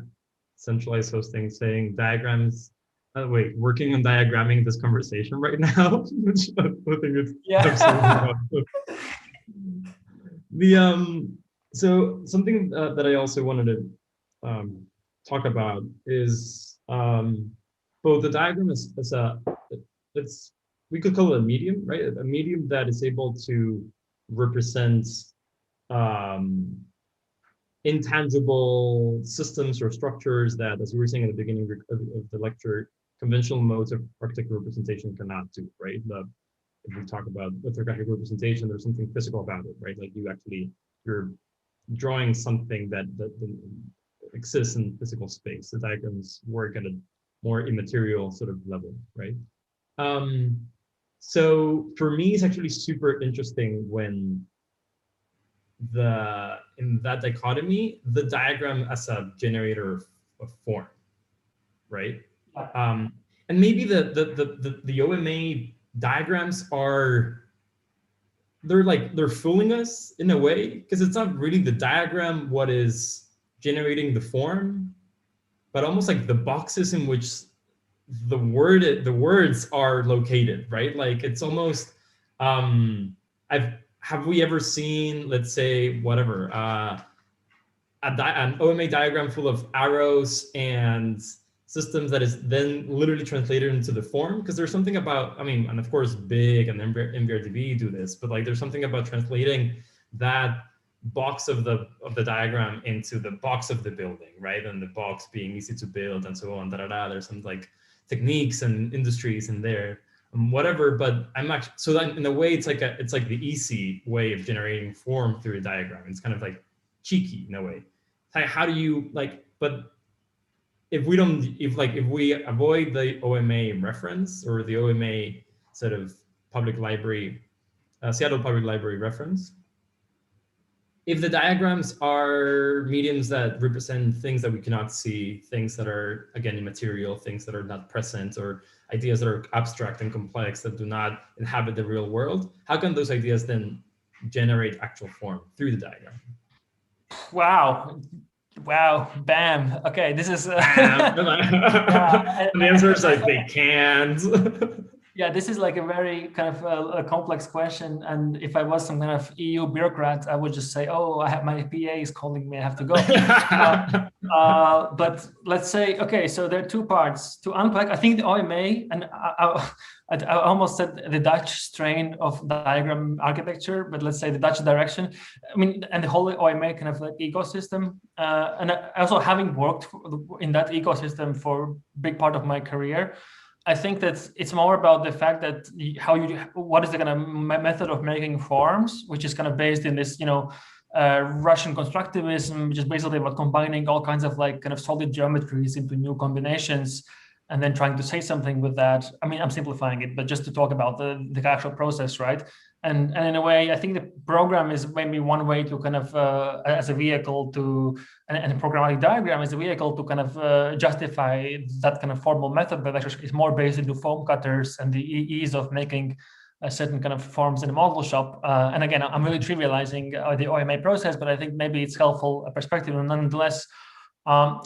centralized hosting saying diagrams. Working on diagramming this conversation right now, which I think is absolutely awesome. So something that I also wanted to talk about is both the diagram is we could call it a medium, right? A medium that is able to represent intangible systems or structures that, as we were saying at the beginning of the lecture, conventional modes of architectural representation cannot do, right? If we talk about lithographic representation, there's something physical about it, right? Like you're drawing something that exists in physical space. The diagrams work at a more immaterial sort of level, right? So for me, it's actually super interesting when in that dichotomy, the diagram as a generator of form, right? And maybe the OMA diagrams they're fooling us in a way, because it's not really the diagram what is generating the form, but almost like the boxes in which the words are located, right? Like it's almost, have we ever seen, let's say, whatever, an OMA diagram full of arrows and systems that is then literally translated into the form? Because there's something about, I mean, and of course Big and MVRDV do this, but like there's something about translating that box of the diagram into the box of the building, right? And the box being easy to build and so on, There's some like techniques and industries in there, whatever. But I'm actually, so then in a way, it's like the easy way of generating form through a diagram. It's kind of like cheeky in a way. How do you like? But if we avoid the OMA reference or the OMA sort of public library, Seattle Public Library reference, if the diagrams are mediums that represent things that we cannot see, things that are, again, immaterial, things that are not present, or ideas that are abstract and complex that do not inhabit the real world, how can those ideas then generate actual form through the diagram? Wow. Bam. Okay, this is and the answer is like they can't. Yeah, this is like a very kind of a complex question. And if I was some kind of EU bureaucrat, I would just say, oh, my PA is calling me, I have to go. But let's say, okay, so there are two parts to unpack. I think the OMA, and I almost said the Dutch strain of diagram architecture, but let's say the Dutch direction. I mean, and the whole OMA kind of like ecosystem. And also having worked in that ecosystem for a big part of my career, I think that it's more about the fact that what is the kind of method of making forms, which is kind of based in this, Russian constructivism, which is basically about combining all kinds of like kind of solid geometries into new combinations, and then trying to say something with that. I mean, I'm simplifying it, but just to talk about the actual process, right? And in a way, I think the program is maybe one way to kind of, as a vehicle to, and a programmatic diagram is a vehicle to kind of justify that kind of formal method, but actually is more based into foam cutters and the ease of making a certain kind of forms in a model shop. And again, I'm really trivializing the OMA process, but I think maybe it's helpful perspective nonetheless.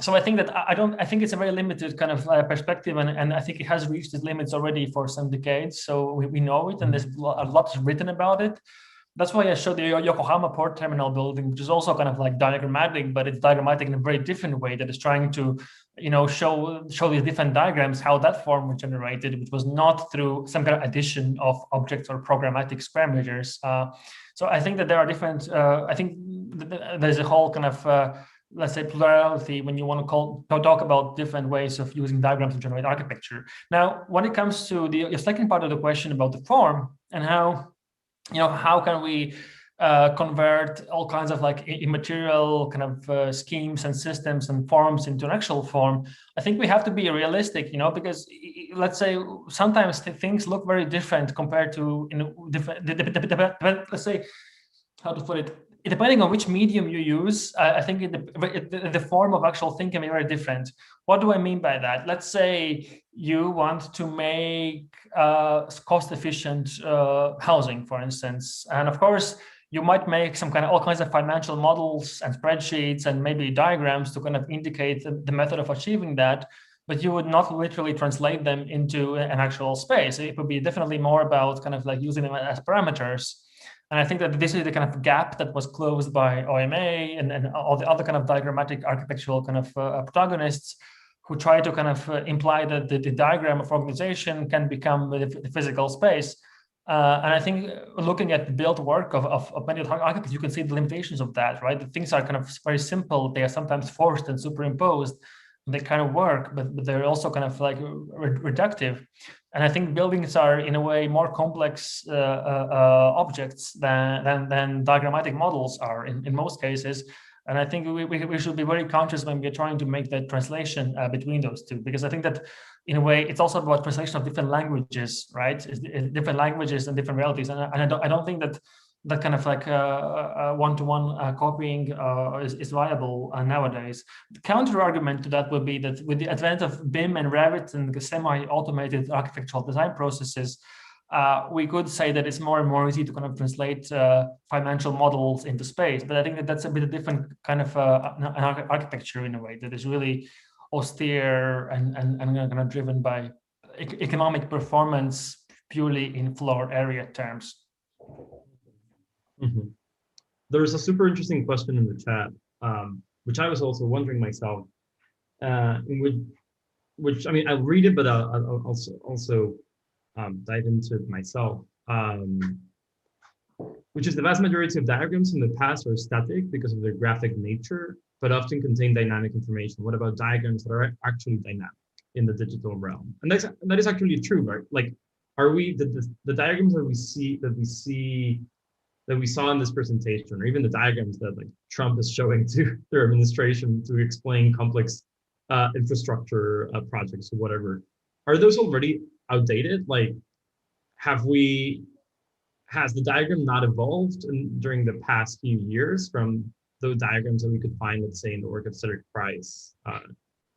So I think that I think it's a very limited kind of perspective, and I think it has reached its limits already for some decades. So we know it, and there's a lot written about it. That's why I showed the Yokohama Port Terminal building, which is also kind of like diagrammatic, but it's diagrammatic in a very different way that is trying to, show these different diagrams, how that form was generated, which was not through some kind of addition of objects or programmatic square meters. So I think that there are different, I think there's a whole kind of, let's say, plurality when you want to talk about different ways of using diagrams to generate architecture. Now, when it comes to the second part of the question about the form and how can we convert all kinds of like immaterial kind of schemes and systems and forms into an actual form, I think we have to be realistic, because let's say sometimes things look very different compared to, let's say, how to put it, depending on which medium you use, I think the form of actual thing can be very different. What do I mean by that? Let's say you want to make cost-efficient housing, for instance. And of course, you might make all kinds of financial models and spreadsheets and maybe diagrams to kind of indicate the method of achieving that, but you would not literally translate them into an actual space. It would be definitely more about kind of like using them as parameters. And I think that this is the kind of gap that was closed by OMA and all the other kind of diagrammatic architectural kind of protagonists who try to kind of imply that the diagram of organization can become the physical space. And I think looking at the built work of many architects, you can see the limitations of that, right? The things are kind of very simple. They are sometimes forced and superimposed. They kind of work, but they're also kind of like reductive. And I think buildings are, in a way, more complex objects than diagrammatic models are in most cases. And I think we should be very conscious when we're trying to make that translation between those two, because I think that, in a way, it's also about translation of different languages, right? It's different languages and different realities. And I don't think that kind of like one-to-one copying is viable nowadays. The counter argument to that would be that with the advent of BIM and Revit and the semi-automated architectural design processes, we could say that it's more and more easy to kind of translate financial models into space. But I think that that's a bit of different kind of architecture in a way that is really austere and kind of driven by economic performance purely in floor area terms. Mm-hmm. There's a super interesting question in the chat, which I was also wondering myself, which I mean, I'll read it, but I'll also dive into it myself, which is the vast majority of diagrams in the past are static because of their graphic nature, but often contain dynamic information. What about diagrams that are actually dynamic in the digital realm? And that is actually true, right? Like, are we the diagrams that we saw in this presentation, or even the diagrams that like Trump is showing to their administration to explain complex infrastructure projects or whatever, are those already outdated? Like, has the diagram not evolved during the past few years from those diagrams that we could find, let's say, in the work of Cedric Price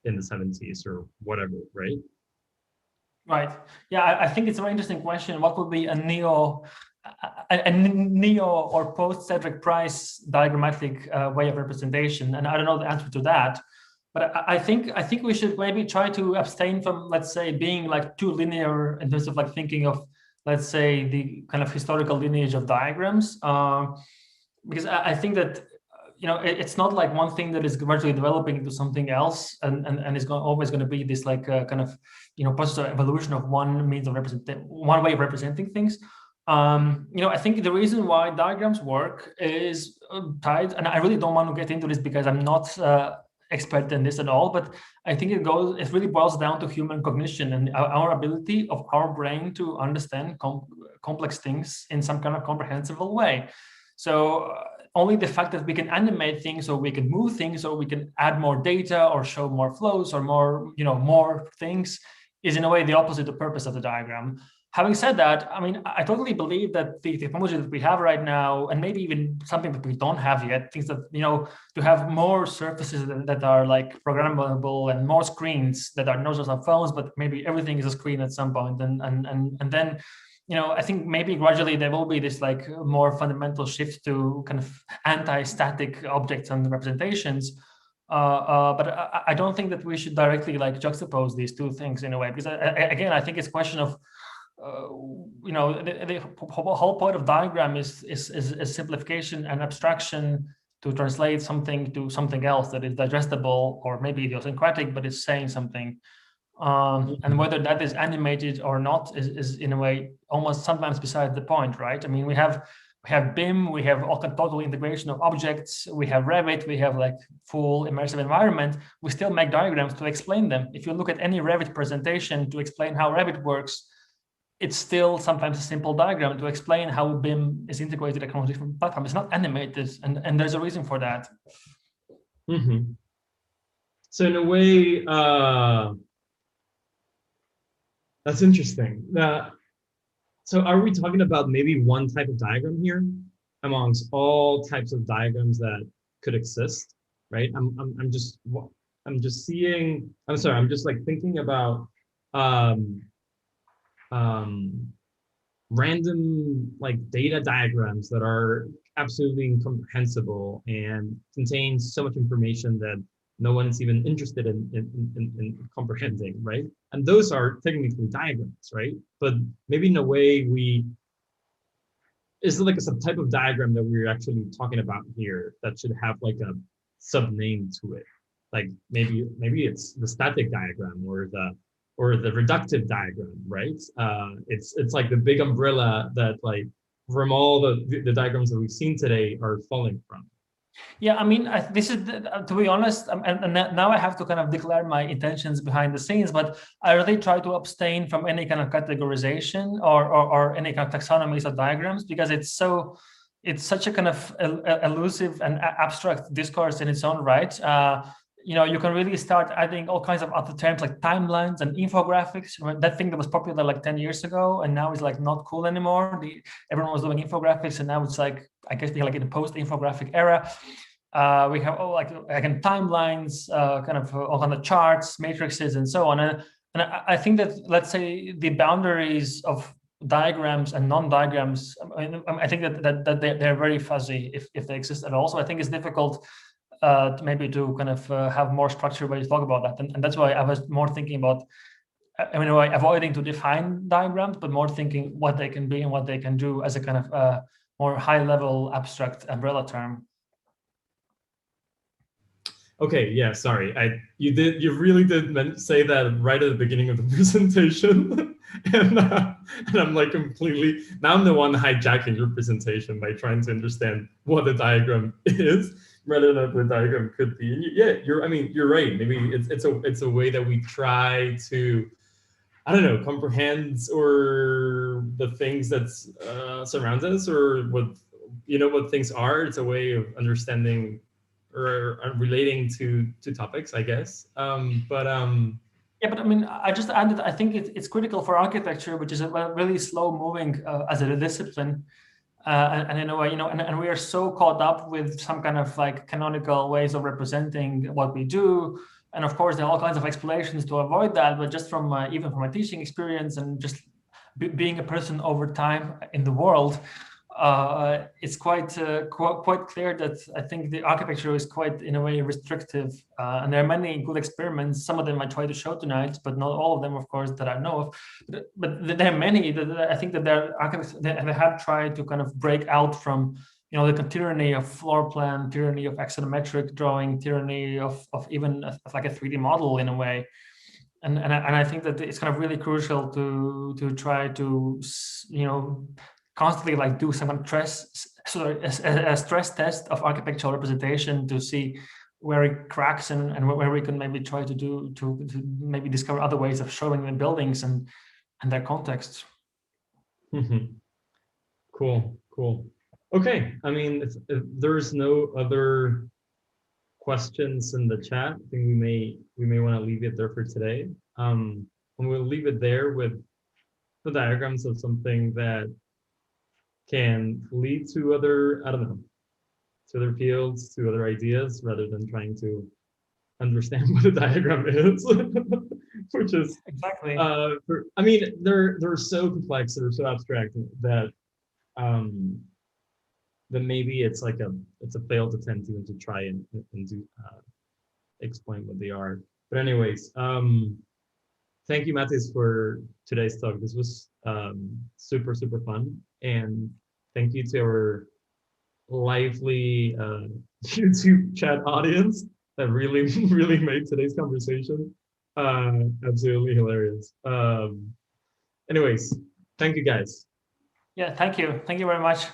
in the 70s or whatever, right? Right. Yeah, I think it's a very interesting question. What would be a neo or post Cedric Price diagrammatic way of representation? And I don't know the answer to that, but I think we should maybe try to abstain from, let's say, being like too linear in terms of like thinking of, let's say, the kind of historical lineage of diagrams, because I think that it's not like one thing that is gradually developing into something else, and is always going to be this like kind of process of evolution of one means of one way of representing things. I think the reason why diagrams work is tied, and I really don't want to get into this because I'm not expert in this at all, but I think it really boils down to human cognition and our ability of our brain to understand complex things in some kind of comprehensible way. So only the fact that we can animate things, or we can move things, or we can add more data, or show more flows, or more things, is in a way the opposite of the purpose of the diagram. Having said that, I mean, I totally believe that the technology that we have right now, and maybe even something that we don't have yet, things that, to have more surfaces that are like programmable, and more screens that are not just on phones, but maybe everything is a screen at some point. And then, I think maybe gradually there will be this like more fundamental shift to kind of anti-static objects and representations. But I don't think that we should directly like juxtapose these two things in a way, because again, I think it's a question of, the whole point of diagram is simplification and abstraction to translate something to something else that is digestible, or maybe idiosyncratic, but is saying something. And whether that is animated or not is in a way almost sometimes beside the point, right? I mean, we have BIM, we have all total integration of objects, we have Revit, we have like full immersive environment. We still make diagrams to explain them. If you look at any Revit presentation to explain how Revit works, it's still sometimes a simple diagram to explain how BIM is integrated across different platforms. It's not animated, and there's a reason for that. Mm-hmm. So in a way, that's interesting. So are we talking about maybe one type of diagram here amongst all types of diagrams that could exist, right? I'm just like thinking about random like data diagrams that are absolutely incomprehensible and contain so much information that no one is even interested in comprehending, right? And those are technically diagrams, right? But maybe in a way is like a subtype of diagram that we're actually talking about here that should have like a sub-name to it. Like maybe it's the static diagram or the reductive diagram, right? It's like the big umbrella that like from all the diagrams that we've seen today are falling from. Yeah, I mean, this is, to be honest, and now I have to kind of declare my intentions behind the scenes, but I really try to abstain from any kind of categorization or any kind of taxonomies of diagrams, because it's such a kind of elusive and abstract discourse in its own right. You can really start adding all kinds of other terms like timelines and infographics. That thing that was popular like 10 years ago and now is like not cool anymore. Everyone was doing infographics, and now it's like, I guess we're like in the post-infographic era. We have like again timelines, kind of all kind of charts, matrices, and so on. And I think that, let's say, the boundaries of diagrams and non-diagrams, I think that they're very fuzzy if they exist at all. So I think it's difficult maybe to kind of have more structure way to talk about that. And that's why I was more thinking about, I mean, avoiding to define diagrams, but more thinking what they can be and what they can do as a kind of more high-level abstract umbrella term. Okay, yeah, sorry. You really did say that right at the beginning of the presentation. and I'm like now I'm the one hijacking your presentation by trying to understand what a diagram is rather than what a diagram could be. And you're right. Maybe it's a way that we try to, I don't know, comprehend or the things that surround us, or what things are. It's a way of understanding or relating to topics, I guess. Yeah, but I mean, I just added, I think it's critical for architecture, which is a really slow moving as a discipline. And in a way, and we are so caught up with some kind of like canonical ways of representing what we do. And of course, there are all kinds of explanations to avoid that. But just from even from my teaching experience and just being a person over time in the world, it's quite clear that I think the architecture is quite, in a way, restrictive. And there are many good experiments. Some of them I try to show tonight, but not all of them, of course, that I know of. But there are many that I think that there are architects that have tried to kind of break out from, the tyranny of floor plan, tyranny of axonometric drawing, tyranny of even like a 3D model in a way. And I think that it's kind of really crucial to try to, constantly like do some a stress test of architectural representation to see where it cracks and where we can maybe try to maybe discover other ways of showing the buildings and their contexts. Mm-hmm. Cool. Okay, I mean, if there's no other questions in the chat, I think we may want to leave it there for today. And we'll leave it there with the diagrams of something that can lead to other, I don't know, to other fields, to other ideas, rather than trying to understand what a diagram is, which is exactly. I mean, they're so complex, they're so abstract that maybe it's a failed attempt even to try and do explain what they are. But anyways, thank you, Matiss, for today's talk. This was super fun, and thank you to our lively YouTube chat audience that really made today's conversation absolutely hilarious. Anyways, thank you guys. Yeah, thank you very much.